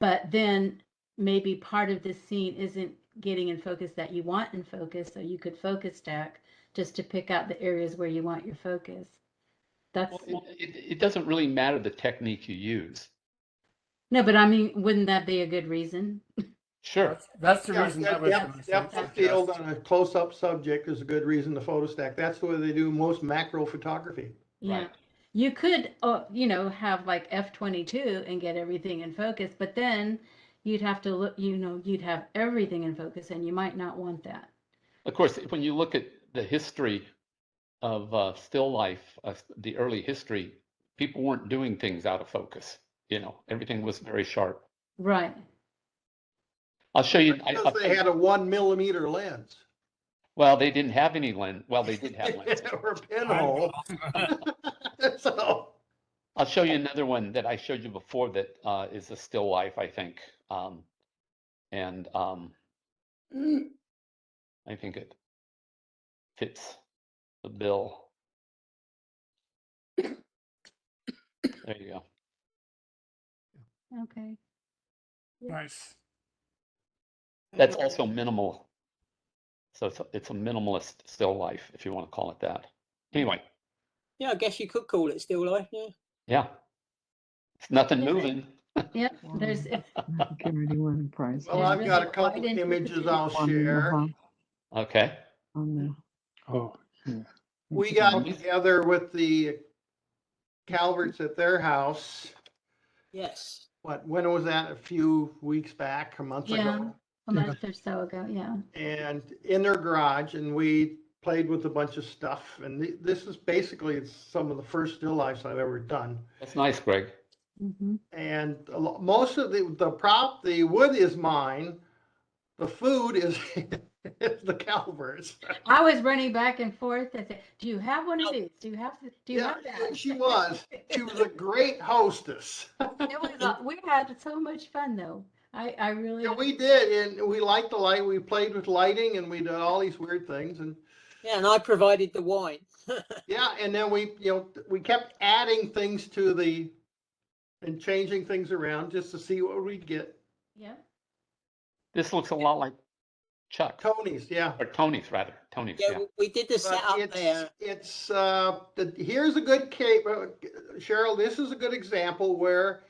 But then maybe part of the scene isn't getting in focus that you want in focus, so you could focus stack just to pick out the areas where you want your focus. That's Well, it doesn't really matter the technique you use. no, but I mean, wouldn't that be a good reason? Sure. That's the Yeah, reason I was depth, going to depth of field on a close-up subject is a good reason to photo stack. That's the way they do most macro photography. Yeah. Right. You could, have like F22 and get everything in focus, but then you'd have to look, you'd have everything in focus and you might not want that. Of course, when you look at the history of still life, the early history, people weren't doing things out of focus. Everything was very sharp. Right. I'll show you. Because they had a 1 millimeter lens. Well, they didn't have any lens. Well, they did have lenses. Or pinhole. So, I'll show you another one that I showed you before that is a still life, I think. And I think it fits the bill. There you go. Okay. Nice. That's also minimal. So it's a minimalist still life, if you want to call it that. Anyway, Yeah, I guess you could call it still life. Yeah. yeah. It's nothing moving. Yep. There's, well, There's I've got a really couple wide images I'll share. Okay. Oh, yeah. We got together with the Calverts at their house. Yes. When was that? A few weeks back, a month yeah, ago? a month or so ago. Yeah. And in their garage, and we played with a bunch of stuff. And this is basically some of the first still lifes I've ever done. That's nice, Greg. Mm-hmm. And most of the wood is mine. The food is the Calverts. I was running back and forth. I said, "Do you have one of these? Do you have Yeah, that?" she was. She was a great hostess. It was. We had so much fun though. I really. Yeah, we did, and we liked the light. We played with lighting, and we did all these weird things. And Yeah, and I provided the wine. yeah, and then we kept adding things and changing things around just to see what we'd get. Yeah. This looks a lot like Chuck. Tony's, yeah. Or Tony's, rather. Tony's, Yeah, yeah. we did the But setup there. Here's a good case, Cheryl. This is a good example where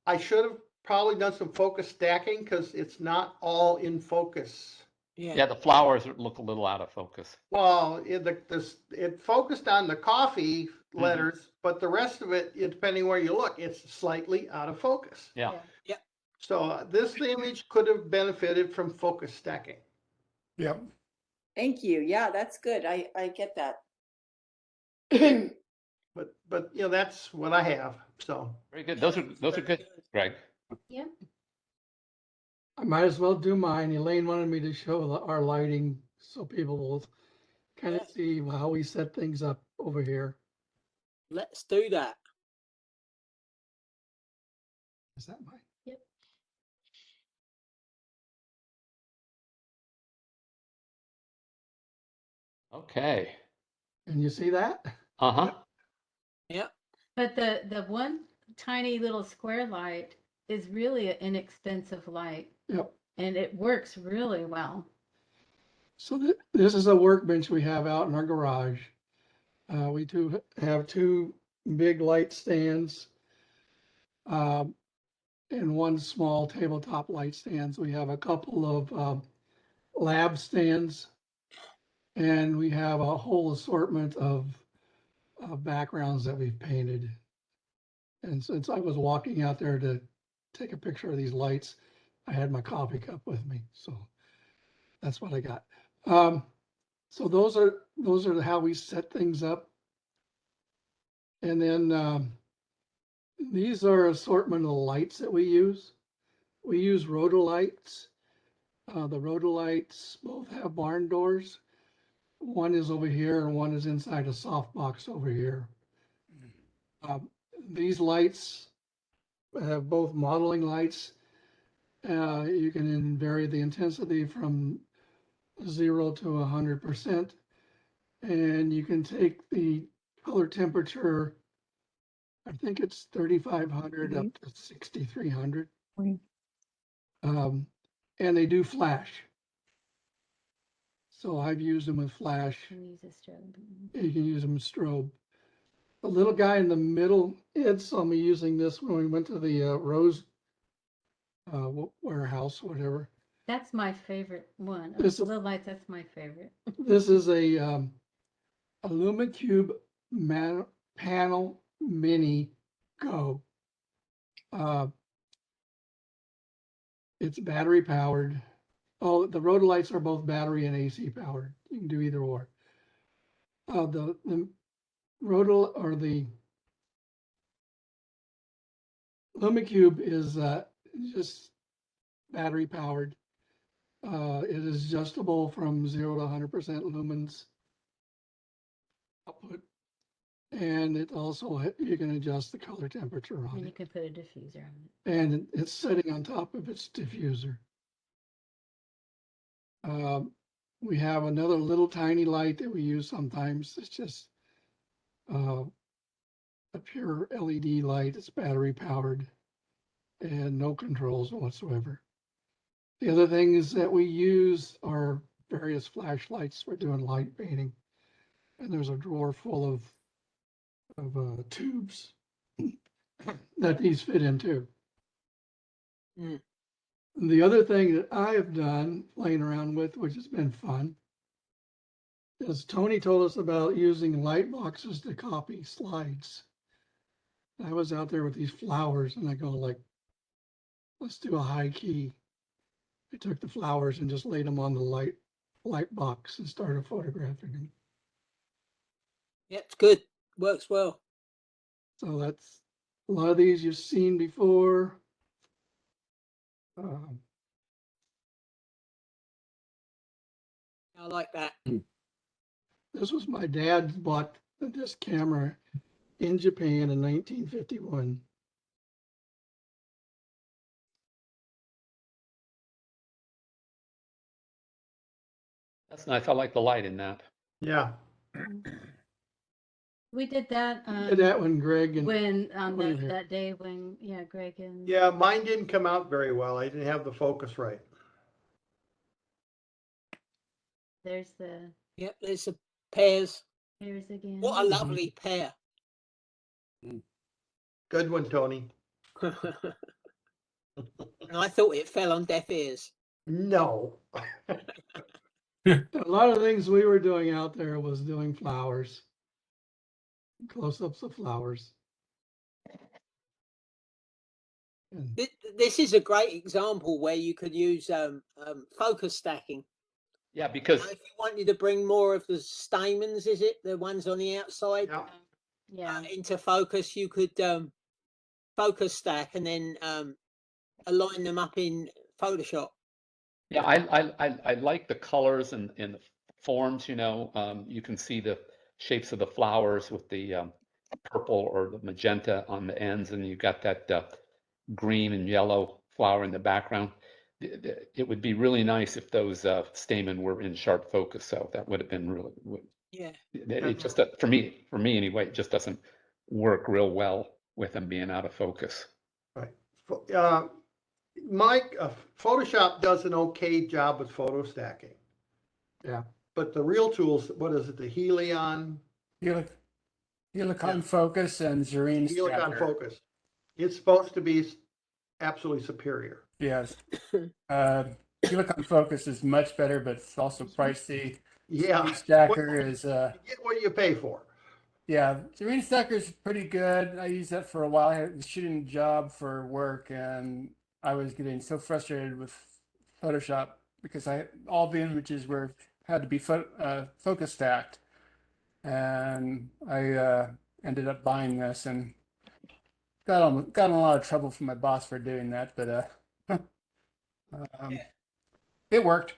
I should have probably done some focus stacking because it's not all in focus. Yeah, the flowers look a little out of focus. Well, it focused on the coffee letters, but the rest of it, depending where you look, it's slightly out of focus. Yeah. Yeah. So this image could have benefited from focus stacking. Yep. Thank you. Yeah, that's good. I get that. But you know, that's what I have, so. Very good. Those are good, Greg. Yeah. I might as well do mine. Elaine wanted me to show our lighting so people will kind of Yeah. see how we set things up over here. Let's do that. Is that mine? Yep. Okay. Can you see that? Uh-huh. Yeah. But the one tiny little square light is really an inexpensive light, Yep. and it works really well. So this is a workbench we have out in our garage. We do have two big light stands and one small tabletop light stands. We have a couple of lab stands, and we have a whole assortment of backgrounds that we've painted. And since I was walking out there to take a picture of these lights, I had my coffee cup with me, so that's what I got. So those are how we set things up. And then these are assortment of lights that we use. We use rotolights. The rotolights both have barn doors. One is over here and one is inside a softbox over here. These lights have both modeling lights. You can vary the intensity from 0 to 100%. And you can take the color temperature, I think it's 3,500 up to 6,300. And they do flash. So I've used them with flash. You can use a strobe. You can use them with strobe. The little guy in the middle, Ed saw me using this when we went to the Rose warehouse, whatever. That's my favorite one. This- Of the lights, that's my favorite. This is a LumaCube panel mini Go. It's battery powered. Oh, the rotolights are both battery and AC powered. You can do either or. The rotor or the LumaCube is just battery powered. It is adjustable from 0 to 100% lumens output. And it also, you can adjust the color temperature on And you it. can put a diffuser on it. And it's sitting on top of its diffuser. We have another little tiny light that we use sometimes. It's just a pure LED light. It's battery powered and no controls whatsoever. The other things that we use are various flashlights for doing light painting. And there's a drawer full of tubes that these fit into. Mm. The other thing that I have done playing around with, which has been fun, is Tony told us about using light boxes to copy slides. I was out there with these flowers and I go like, let's do a high key. I took the flowers and just laid them on the light box and started photographing them. Yeah, it's good. Works well. So that's a lot of these you've seen before. I like that. This was my dad bought this camera in Japan in 1951. That's nice. I like the light in that. Yeah. We did that Did that when Greg and when on Tony there. that day when Greg and Yeah, mine didn't come out very well. I didn't have the focus right. there's the Yep, there's the pairs. pairs again. What a lovely pair. Good one, Tony. And I thought it fell on deaf ears. No. A lot of things we were doing out there was doing flowers, close-ups of flowers. And This is a great example where you could use focus stacking. Yeah, Now, because if you wanted to bring more of the stamens, is it the ones on the outside, Yeah. Yeah. into focus, you could focus stack and then align them up in Photoshop. yeah, I like the colors and the forms, you know. You can see the shapes of the flowers with the purple or the magenta on the ends, and you got that green and yellow flower in the background. It would be really nice if those stamen were in sharp focus, so that would have been really, Yeah. it just, for me anyway, it just doesn't work real well with them being out of focus. Right. Mike, Photoshop does an okay job with photo stacking. Yeah. But the real tools, what is it, the Helion Helicon Yeah. Focus and Zareen Helicon Stacker. Focus? It's supposed to be absolutely superior. Yes. Helicon Focus is much better, but it's also pricey. Yeah. Zareen Stacker is You get what you pay for. yeah, Zareen Stacker is pretty good. I used that for a while. I was shooting a job for work, and I was getting so frustrated with Photoshop because all the images had to be focus stacked, and I ended up buying this and got in a lot of trouble from my boss for doing that, but it worked.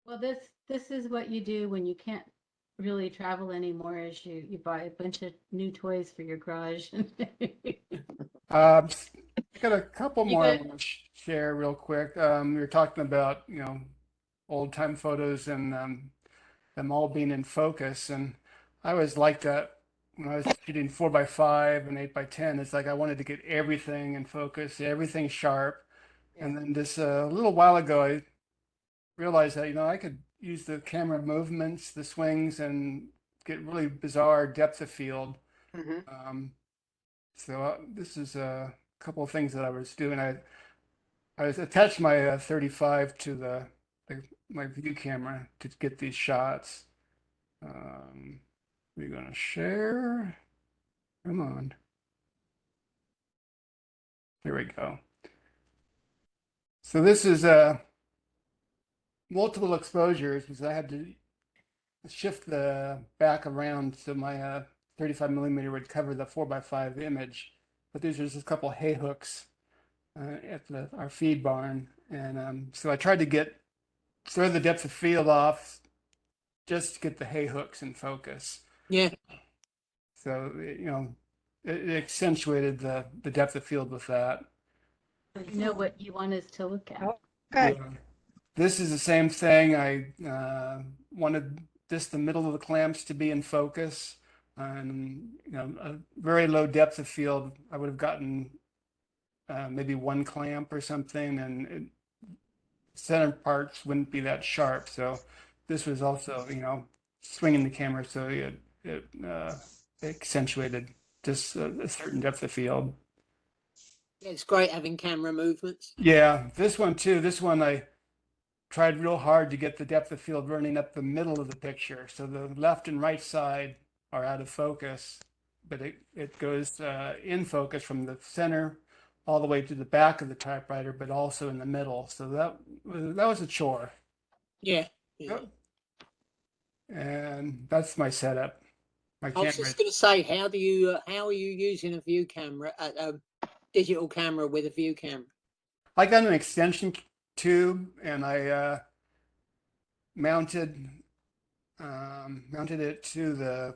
Well, this is what you do when you can't really travel anymore, is you buy a bunch of new toys for your garage. I got a couple You more I got- want to share real quick. We were talking about, old time photos and them all being in focus. And I always liked that when I was shooting 4x5 and 8x10. It's like I wanted to get everything in focus, everything sharp. And then just a little while ago, I realized that, I could use the camera movements, the swings, and get really bizarre depth of field. Mhm. So this is a couple of things that I was doing. I was attached my 35 to my view camera to get these shots. We're gonna share. Come on. Here we go. So this is multiple exposures because I had to shift the back around so my 35 millimeter would cover the 4x5 image. But these are just a couple hay hooks at our feed barn, and so I tried to throw the depth of field off just to get the hay hooks in focus. Yeah. So it accentuated the depth of field with that. You know what you want us to look at. Okay. Yeah. This is the same thing. I wanted the middle of the clamps to be in focus, and a very low depth of field. I would have gotten maybe one clamp or something, and center parts wouldn't be that sharp. So this was also, swinging the camera so it accentuated just a certain depth of field. Yeah, it's great having camera movements. Yeah, this one too. This one I tried real hard to get the depth of field running up the middle of the picture. So the left and right side are out of focus, but it goes in focus from the center all the way to the back of the typewriter, but also in the middle. So that was a chore. Yeah. Yeah. And that's my setup. My I was camera. just going to say, how are you using a view camera, a digital camera with a view camera? I got an extension tube and I mounted it to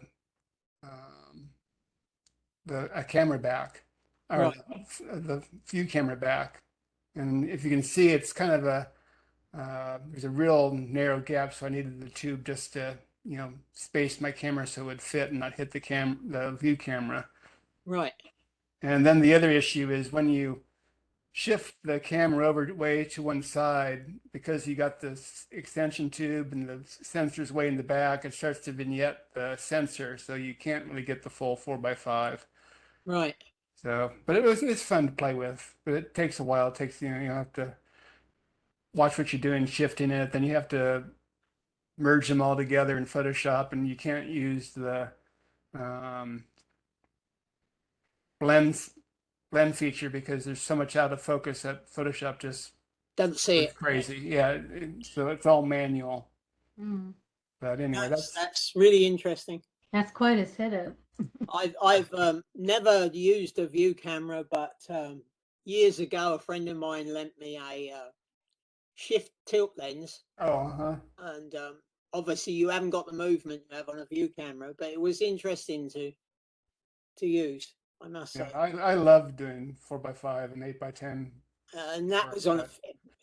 a camera back, or Right. the view camera back. And if you can see, it's kind of there's a real narrow gap, so I needed the tube just to space my camera so it would fit and not hit the view camera. Right. And then the other issue is when you shift the camera over way to one side, because you got this extension tube and the sensor's way in the back, it starts to vignette the sensor, so you can't really get the full 4x5. Right. So, but it's fun to play with, but it takes a while. It takes, you have to watch what you're doing, shifting it, then you have to merge them all together in Photoshop, and you can't use the blend feature because there's so much out of focus that Photoshop just Doesn't see goes it. crazy. Yeah, so it's all manual. Mm, But anyway, That's really interesting. that's quite a setup. I've never used a view camera, but years ago, a friend of mine lent me a shift tilt lens, oh, and obviously you haven't got the movement you have on a view camera, but it was interesting to use, I must yeah, say. I love doing 4x5 and 8x10. And that work, was on a, but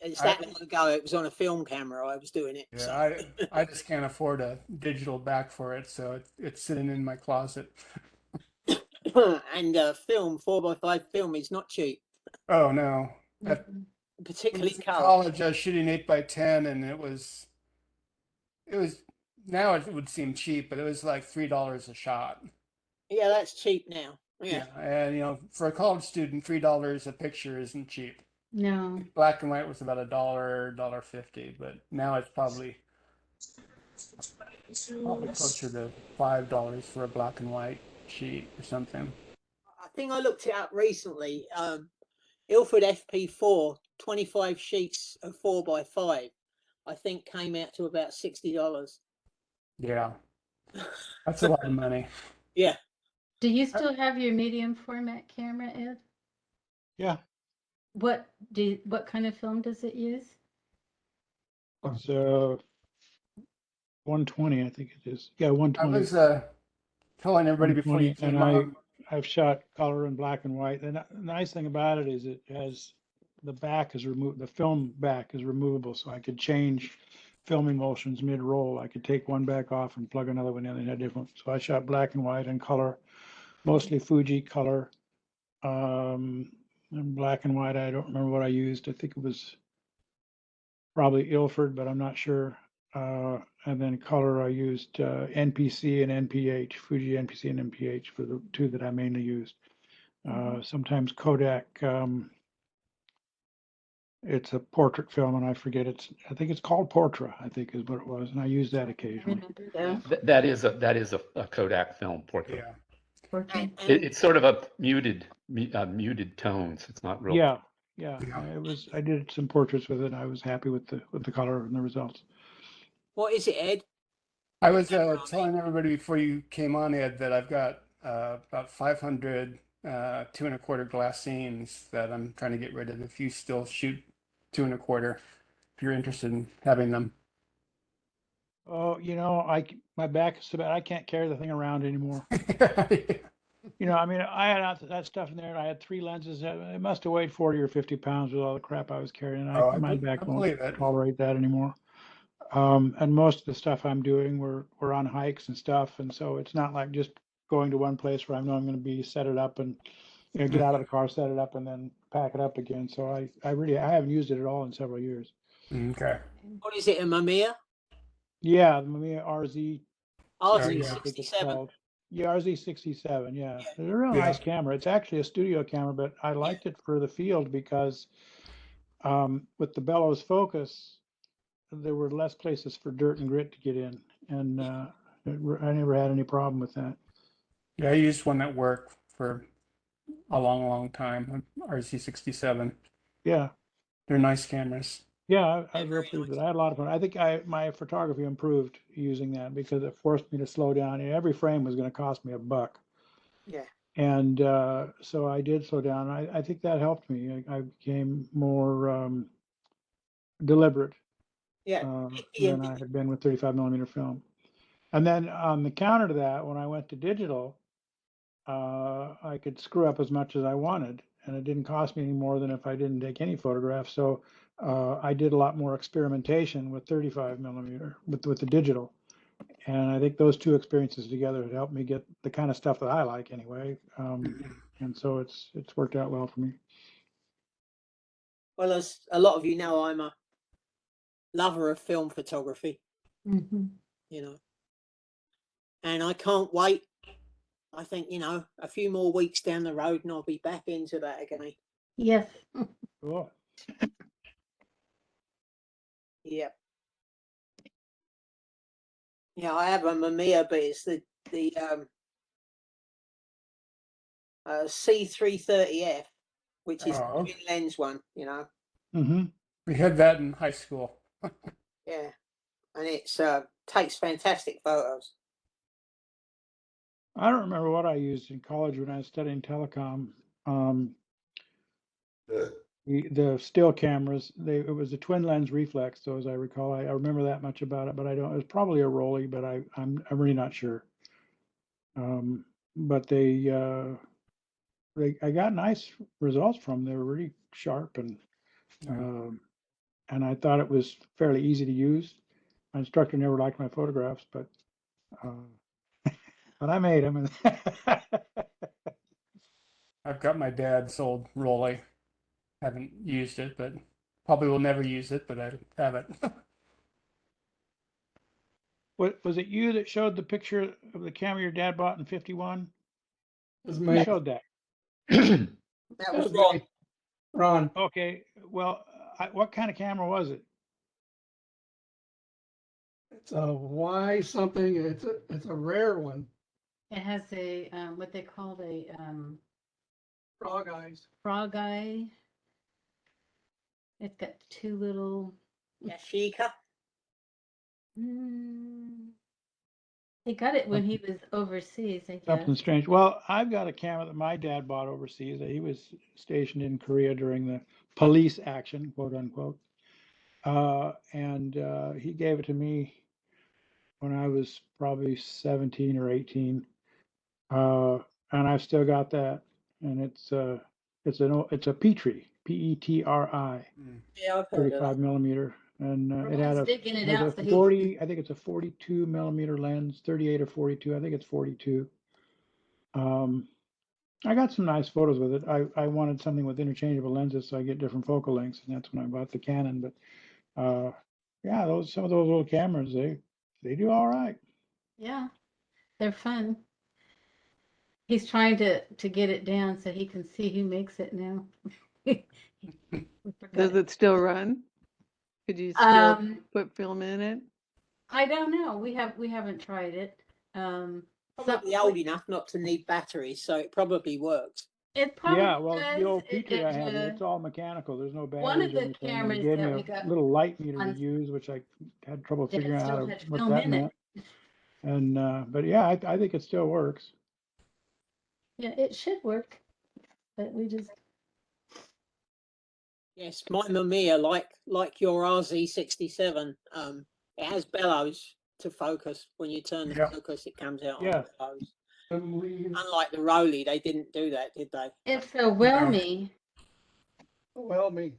it's I that long ago, it was on a film camera I was doing it. yeah, So I just can't afford a digital back for it, so it's sitting in my closet. and film 4x5 film is not cheap, Oh no. At, Mhm. when I particularly was in color. college, I was shooting 8x10 and it was now it would seem cheap, but it was like $3 a shot. Yeah, that's cheap now. Yeah. Yeah, and for a college student, $3 a picture isn't cheap. No. Black and white was about $1.50, but now it's probably closer to $5 for a black and white sheet or something. I think I looked it up recently. Ilford FP4, 25 sheets of 4x5, I think came out to about $60. Yeah, that's a lot of money. Yeah. Do you still have your medium format camera, Ed? Yeah, What kind of film does it use? it's 120, I think it is. Yeah, I 120. was telling everybody before you 120, and came on. I've shot color and black and white. And the nice thing about it is it has the back is removed, the film back is removable, so I could change filming motions mid-roll. I could take one back off and plug another one in and have different. So I shot black and white and color, mostly Fuji color. And black and white, I don't remember what I used. I think it was probably Ilford, but I'm not sure. And then color, I used NPC and NPH, Fuji NPC and NPH for the two that I mainly used. Sometimes Kodak, it's a portrait film, and I forget I think it's called Portra, I think is what it was, and I use that I occasionally. remember that. That is a Kodak film portrait. Yeah. Portrait. It's sort of a muted tones. It's not real. Yeah, yeah, Yeah. I did some portraits with it. I was happy with the color and the results. What is it, Ed? I was Camera, I mean. telling everybody before you came on, Ed, that I've got about 500 2.25 glass scenes that I'm trying to get rid of. If you still shoot 2.25, if you're interested in having them. Oh, my back is so bad, I can't carry the thing around anymore. I mean, I had that stuff in there, and I had 3 lenses. It must have weighed 40 or 50 pounds with all the crap I was carrying. Oh, My back I won't believe it. tolerate that anymore. And most of the stuff I'm doing, we're on hikes and stuff, and so it's not like just going to one place where I know I'm going to be set it up and get out of the car, set it up, and then pack it up again. So I haven't used it at all in several years. Okay. What is it, a Mamiya? Yeah, the Mamiya RZ. Oh, I yeah. think it's RZ67. called. Yeah, RZ67. Yeah, Yeah. it's a real Yeah. nice camera. It's actually a studio camera, but I liked it for the field because with the bellows focus, there were less places for dirt and grit to get in, and I never had any problem with that. Yeah, I used one that worked for a long, long time, RC67. Yeah, They're nice cameras. yeah, I was real Very pleased with nice. it. I had a lot of fun. I think my photography improved using that because it forced me to slow down. And every frame was going to cost me $1. Yeah. And so I did slow down. I think that helped me. I became more deliberate Yeah. than I had been with 35 millimeter film. And then on the counter to that, when I went to digital, I could screw up as much as I wanted, and it didn't cost me any more than if I didn't take any photographs. So I did a lot more experimentation with 35 millimeter with the digital. And I think those two experiences together have helped me get the kind of stuff that I like anyway. And so it's worked out well for me. Well, as a lot of you know, I'm a lover of film photography, Mm-hmm. And I can't wait. I think, a few more weeks down the road and I'll be back into that again. Yes. Cool. Yep. Yeah, I have a Mamiya, but it's the C330F, which is the Oh. twin lens one, you know. Mm-hmm. We had that in high school. Yeah, and it's takes fantastic photos. I don't remember what I used in college when I was studying telecom. The still cameras, it was a twin lens reflex. So as I recall, I remember that much about it, but I don't. It was probably a Rolly, but I'm really not sure. But I got nice results from them. They were really sharp and I thought it was fairly easy to use. My instructor never liked my photographs, but I made them. And I've got my dad's old Rolly. Haven't used it, but probably will never use it, but I have it. what was it you that showed the picture of the camera your dad bought in '51? It's Who me. showed that? That was Ron. me. Ron. Okay, well, what kind of camera was it? It's a Y something. It's a rare one. It has a what they call a Frog eyes. frog eye. It's got two little. Yashica. He got it when he was overseas, I guess. Something strange. Well, I've got a camera that my dad bought overseas. He was stationed in Korea during the police action, quote unquote. And he gave it to me when I was probably 17 or 18. And I've still got that. And it's a Petri, Petri, Yeah, I've heard of 35 that. millimeter. And it had Ron's digging it has out, a so he- 40, I think it's a 42 millimeter lens, 38 or 42. I think it's 42. I got some nice photos with it. I wanted something with interchangeable lenses so I get different focal lengths, and that's when I bought the Canon. But yeah, some of those little cameras, they do all right. Yeah, they're fun. He's trying to get it down so he can see who makes it now. We forgot Does it still run? Could you still Um, put film in it? I don't know. We haven't tried it. Probably old enough not to need batteries, so it probably works. It probably Yeah, well, the does. old Petri I have, it's all mechanical. There's no one of batteries or the anything. And cameras he gave me that a we got little light meter to on- use, which I had trouble Yeah, it figuring still out had what film that in it. meant. And but yeah, I think it still works. Yeah, it should work, but we just Yes, my Mamiya, like your RZ67, it has bellows to focus. When you turn the Yeah. focus, it comes out Yeah. on bellows. Leaves. Unlike the Rolly, they didn't do that, did they? it's a Welmy, Well, me.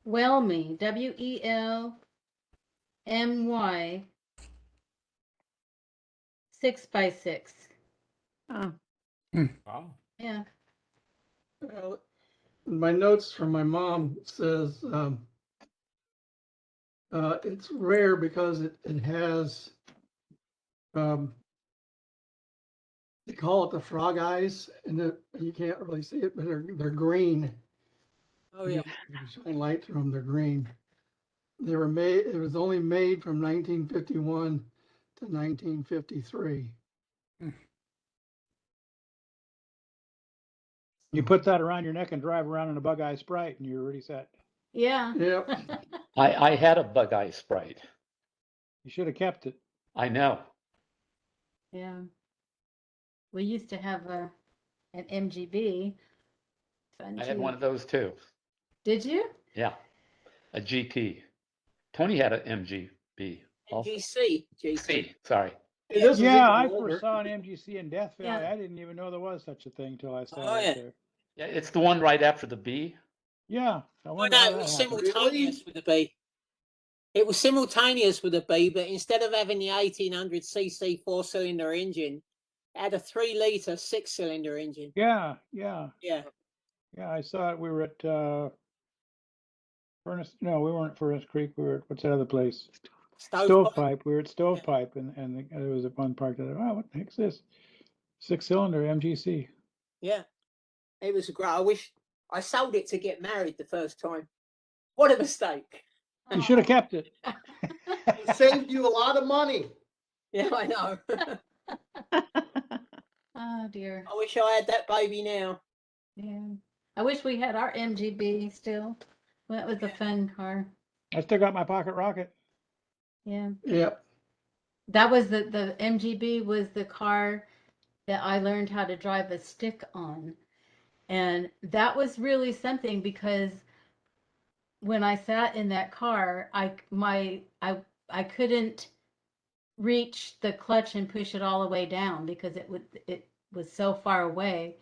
Welmy, WELMY 6x6. Oh, Wow. Yeah. Well, my notes from my mom says it's rare because it has they call it the frog eyes, and you can't really see it, but they're green. Oh yeah. You can shine light through them. They're green. They were made. It was only made from 1951 to 1953. You put that around your neck and drive around in a bug eye Sprite, and you're already set. Yeah. Yep. I had a bug eye Sprite. You should have kept it. I know. Yeah. We used to have an MGB. Fun I had too. one of those too. Did you? Yeah, a GT. Tony had an MGB. Also. NGC, GT. C, sorry. Hey, this is Yeah, even I older. first saw an MGC in Death Valley. Yeah. I didn't even know there was such a thing till I saw Oh, it yeah. there. Yeah, it's the one right after the B. Yeah, I Oh wonder no, how it that was happened. simultaneous with the B. It was simultaneous with the B, but instead of having the 1800cc 4-cylinder engine, it had a 3-litre 6-cylinder engine. Yeah. Yeah. I saw it. We were at Furnace. No, we weren't at Furnace Creek. We were at what's that other place? Stovepipe. We were at Stovepipe, and there was a one park that. Oh, what the heck's this? 6-cylinder MGC. Yeah. It was great. I wish I sold it to get married the first time. What a mistake. You should have kept it. It saved you a lot of money. Yeah, I know. Oh dear. I wish I had that baby now. Yeah. I wish we had our MGB still. Well, that was a fun car. I still got my pocket rocket. Yeah. Yep. That was the MGB was the car that I learned how to drive a stick on. And that was really something because when I sat in that car, I couldn't reach the clutch and push it all the way down because it was so far away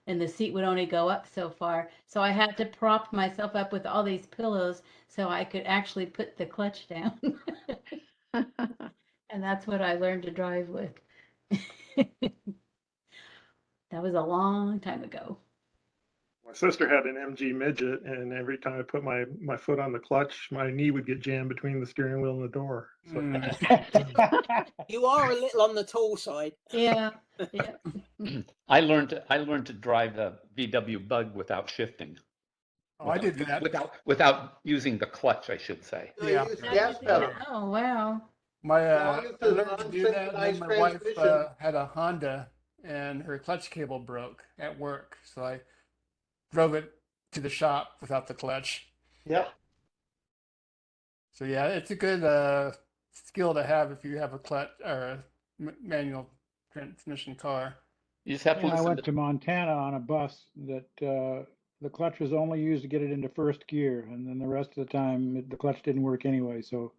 and the seat would only go up so far. So I had to prop myself up with all these pillows so I could actually put the clutch down. And that's what I learned to drive with. That was a long time ago. My sister had an MG midget, and every time I put my foot on the clutch, my knee would get jammed between the steering wheel and the door. So You are a little on the tall side. Yeah. Yeah. I learned to drive a VW Bug without shifting. Oh, I did that. Without using the clutch, I should say. No, Yeah. you use Now gas you do pedal. that. Oh, wow. My As long as I it's learned to do that, and then unsynchronized my wife transmission. had a Honda, and her clutch cable broke at work, so I drove it to the shop without the clutch. Yep. So yeah, it's a good skill to have if you have a clutch or a manual transmission car. You just have to When I listen went to Montana on a bus, that the clutch was only used to get it into first gear, and then the rest of the time the clutch didn't work anyway. So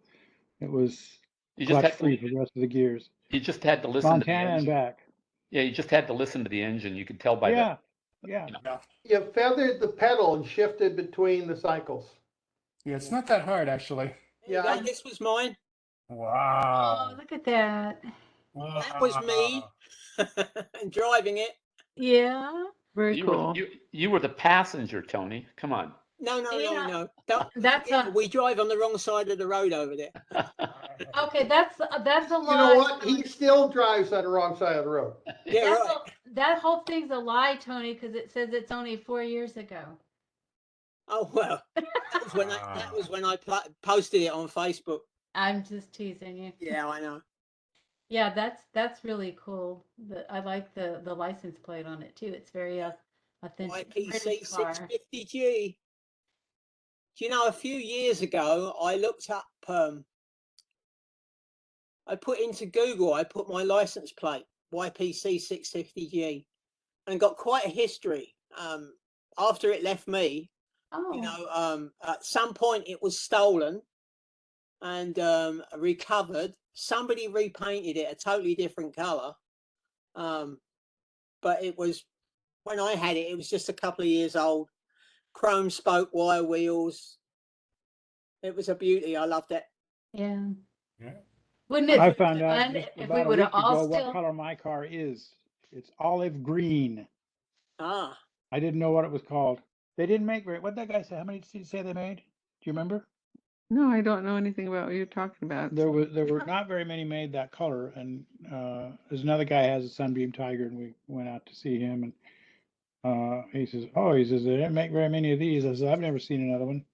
it was You just clutch had free to, for the rest of the gears. you just had to listen to the Montana and engine. back. Yeah, you just had to listen to the engine. You could tell by Yeah, yeah. you know. Yeah, You feathered the pedal and shifted between the cycles. yeah, it's not that hard actually. There you Yeah, go, this was mine. Oh, Wow. look at that. That was me and driving it. Yeah. Very You were cool. you were the passenger, Tony. Come on. No, no, Yeah. no, no. Don't That's forget, a we drive on the wrong side of the road over there. okay. That's a you know lie. what? He still drives on the wrong side of the road. Yeah, That's right. that whole thing's a lie, Tony, because it says it's only 4 years ago. Oh well, that was when I posted it on Facebook. I'm just teasing you. Yeah, I know. Yeah, that's really cool. I like the license plate on it too. It's very authentic YPC British car. 650G. Do you know, a few years ago, I looked up, I put into Google, I put my license plate, YPC 650G, and got quite a history. After it left me, you Oh, know, at some point it was stolen and recovered. Somebody repainted it a totally different color. But it was, when I had it, it was just a couple of years old. Chrome spoke wire wheels. It was a beauty. I loved it. yeah. Yeah. Wouldn't it I be found out fun just if we about a would week have all ago what still? color my car is. It's olive green. Ah, I didn't know what it was called. They didn't make very. What that guy say? How many did he say they made? Do you remember? No, I don't know anything about what you're talking about. There were not very many made that color, and there's another guy has a Sunbeam Tiger, and we went out to see him, and he says, they didn't make very many of these. I said, I've never seen another one,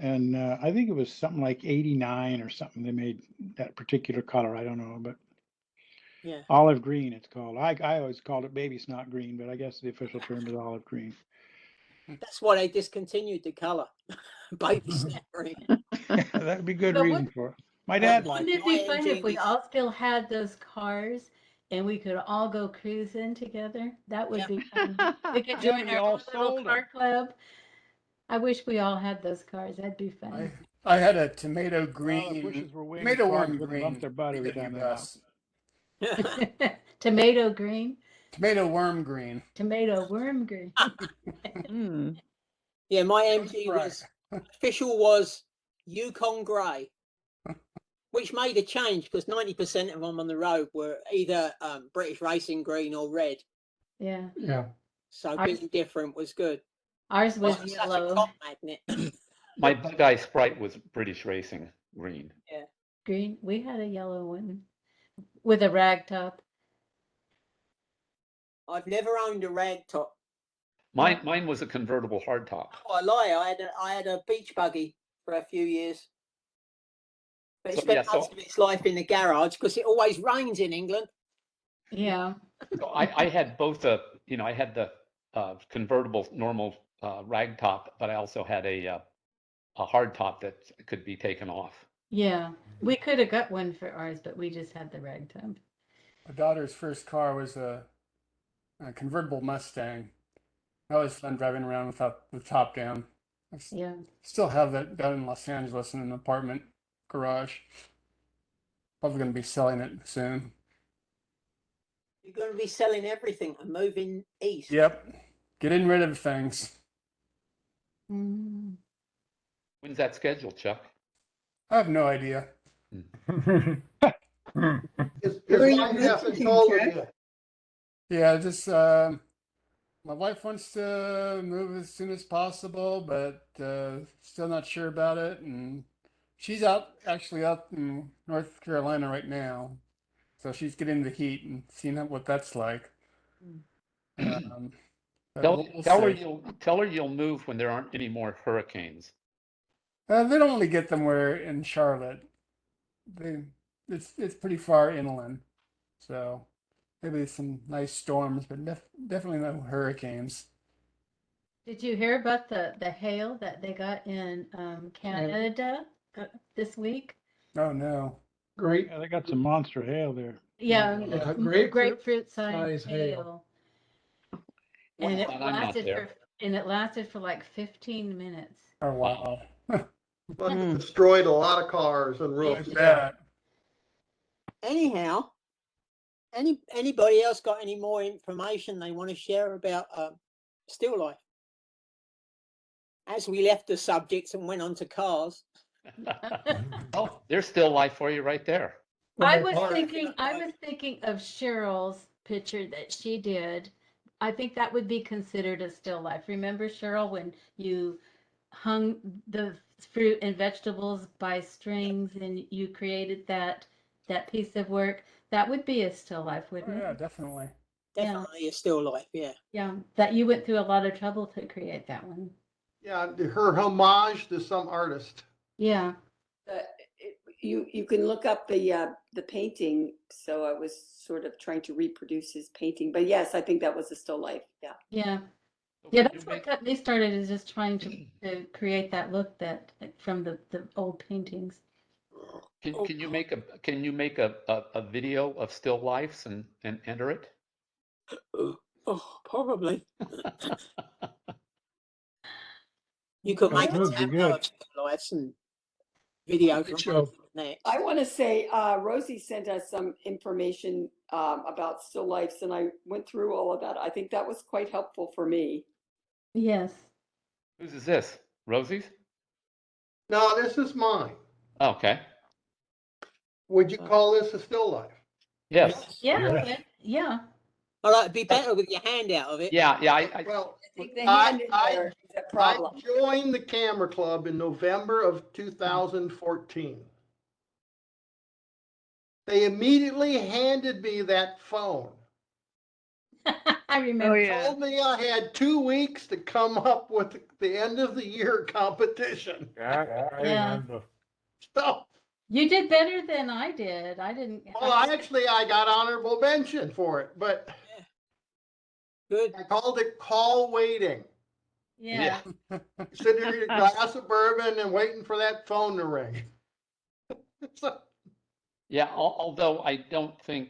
and I think it was something like 89 or something. They made that particular color. I don't know, but yeah. olive green it's called. I always called it baby snot green, but I guess the official term is olive green. That's why they discontinued the color. Baby snap green. That'd be good But reason for it. My dad liked wouldn't it. it be My fun if we MG all still had those cars and we could all go cruising together? That would Yeah. be fun. We could Yeah, join we our all own little sold car them. club. I wish we all had those cars. That'd be I fun. I had a tomato Well, the green, bushes were winged, tomato cars worm wouldn't bump green their butt every time VW they hopped. bus. Tomato green, Tomato worm green. tomato worm green. Mm. Yeah, my That was MG bright. was, official was Yukon Grey, which made a change because 90% of them on the road were either British Racing Green or red. Yeah, Yeah. So Ours- being different was good. ours was Wasn't such a yellow. cop magnet. My Bug-Eye Sprite was British Racing green. Green. We had a yellow one with a rag top. I've never owned a rag top. Mine was a convertible hardtop. Oh, I lie. I had a beach buggy for a few years. But it So, spent yeah, so- most of its life in the garage because it always rains in England. Yeah. So I had both I had the convertible normal rag top, but I also had a hard top that could be taken off. Yeah. We could have got one for ours, but we just had the ragtop. My daughter's first car was a convertible Mustang. That was fun driving around without the top down. Yeah. Still have that down in Los Angeles in an apartment garage. Probably going to be selling it soon. You're going to be selling everything and moving east. Yep. Getting rid of things. Mm. When's that scheduled, Chuck? I have no idea. His Who are you wife hasn't visiting, told her Jack? yet. Yeah, just my wife wants to move as soon as possible, but still not sure about it. And she's actually out in North Carolina right now, so she's getting the heat and seeing what that's like. But Tell her you'll move when there aren't any more hurricanes. They don't really get them where in Charlotte. It's pretty far inland, so maybe some nice storms, but definitely no hurricanes. Did you hear about the hail that they got in Canada this week? Oh no. Great. Yeah, they got some monster hail there. Yeah, Yeah, grapefruit size size hail. hail. And it Well, I'm not there. lasted for like 15 minutes. Oh wow. Must have destroyed a lot of cars and roofs. Yeah. Anyhow, anybody else got any more information they want to share about still life? As we left the subjects and went on to cars. Oh, there's still life for you right there. I was thinking of Cheryl's picture that she did. I think that would be considered a still life. Remember, Cheryl, when you hung the fruit and vegetables by strings and you created that piece of work? That would be a still life, wouldn't Yeah, it? definitely. Definitely a still life, yeah. Yeah, that you went through a lot of trouble to create that one. Yeah, her homage to some artist. Yeah. You can look up the painting. So I was sort of trying to reproduce his painting, but yes, I think that was a still life. Yeah. Yeah. Yeah, that's what got me started, is just trying to create that look that from the old paintings. Can you make a video of still lifes and enter it? Oh, probably. You could make a That would be tableau good. of still lifes and video from Show. next. I want to say Rosie sent us some information about still lifes, and I went through all of that. I think that was quite helpful for me. Yes. Whose is this? Rosie's? No, this is mine. Okay. Would you call this a still life? Yes. Yeah. Yeah. Well, it'd be better with your hand out of it. Yeah. I Well, I think the hand in there is a I problem. joined the camera club in November of 2014. They immediately handed me that phone. I remember. Oh, yeah. Told me I had 2 weeks to come up with the end of the year competition. Yeah. So, You did better than I did. I didn't. well, I got honorable mention for it, but Good. I called it call waiting. Yeah. Sitting there with a glass of bourbon and waiting for that phone to ring. So, Yeah. Although I don't think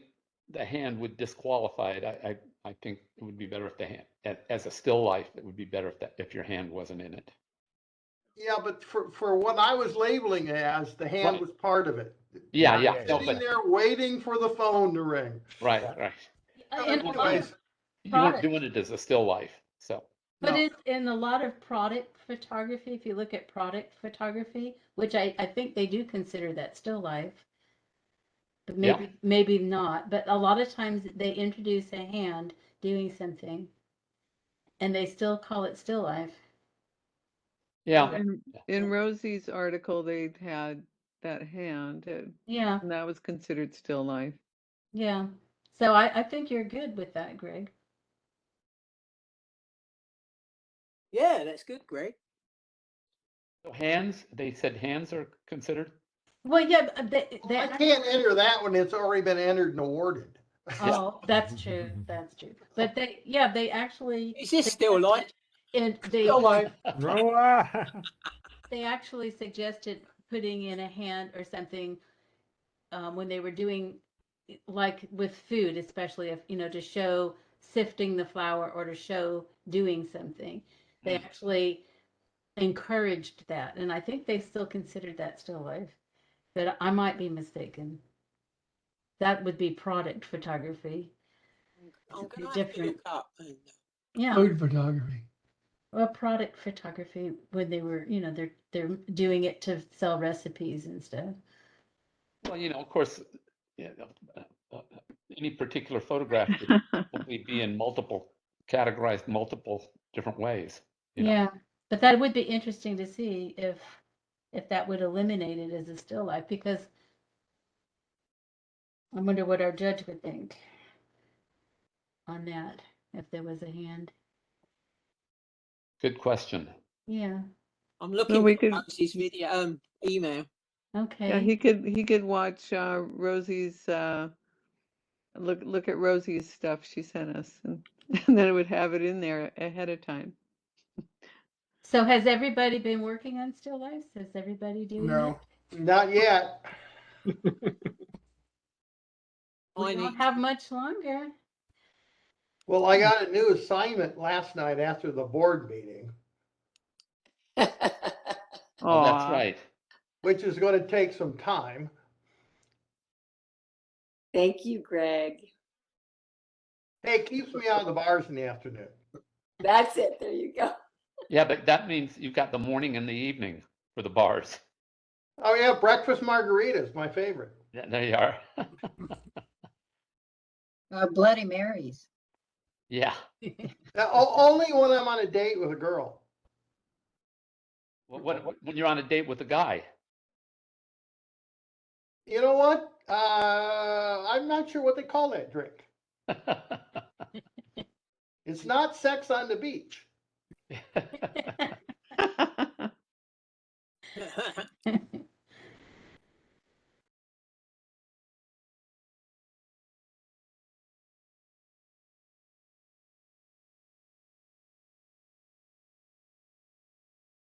the hand would disqualify it. I think it would be better if the hand, as a still life, it would be better if your hand wasn't in it. yeah, but for what I was labeling as, the hand Right. was part of it. Yeah. No, Sitting but there waiting for the phone to ring. right. And a lot Anyways, of You weren't product, doing it as a still life. So but no. it's in a lot of product photography. If you look at product photography, which I think they do consider that still life, but maybe not. But a lot of times they introduce a hand doing something, and they still call it still life. yeah. In Rosie's article, they had that hand, Yeah. and that was considered still life. Yeah. So I think you're good with that, Greg. Yeah, that's good, Greg. So hands, they said hands are considered. Well, yeah, they I can't enter that one. It's already been entered and awarded. Oh, that's true. That's true. But they actually. Is this still live? And they Still life. they actually suggested putting in a hand or something when they were doing like with food, especially if to show sifting the flour or to show doing something. They actually encouraged that, and I think they still considered that still alive, but I might be mistaken. That would be product photography. I'm It's a gonna bit have to different. look up. And, Yeah. Food photography. Well, product photography when they were, they're doing it to sell recipes and stuff. Well, of course, yeah, any particular photograph could probably be in categorized multiple different ways. Yeah, but that would be interesting to see if that would eliminate it as a still life, because I wonder what our judge would think on that if there was a hand. Good question. Yeah. I'm Well, looking we for could, Rosie's video, email. yeah, Okay. he could watch Rosie's look at Rosie's stuff she sent us, and, and then it would have it in there ahead of time. So has everybody been working on still lives? Is everybody doing No. Not yet. it? We I don't need have much longer. Well, I got a new assignment last night after the board meeting, Oh, that's Aw. right. which is going to take some time. Thank you, Greg. Hey, it keeps me out of the bars in the afternoon. That's it. There you go. Yeah, but that means you've got the morning and the evening for the bars. Oh yeah, breakfast margaritas, my favorite. Yeah, there you are. Bloody Marys. Yeah. Now, only when I'm on a date with a girl. When you're on a date with a guy? You know what? I'm not sure what they call that drink. It's not sex on the beach.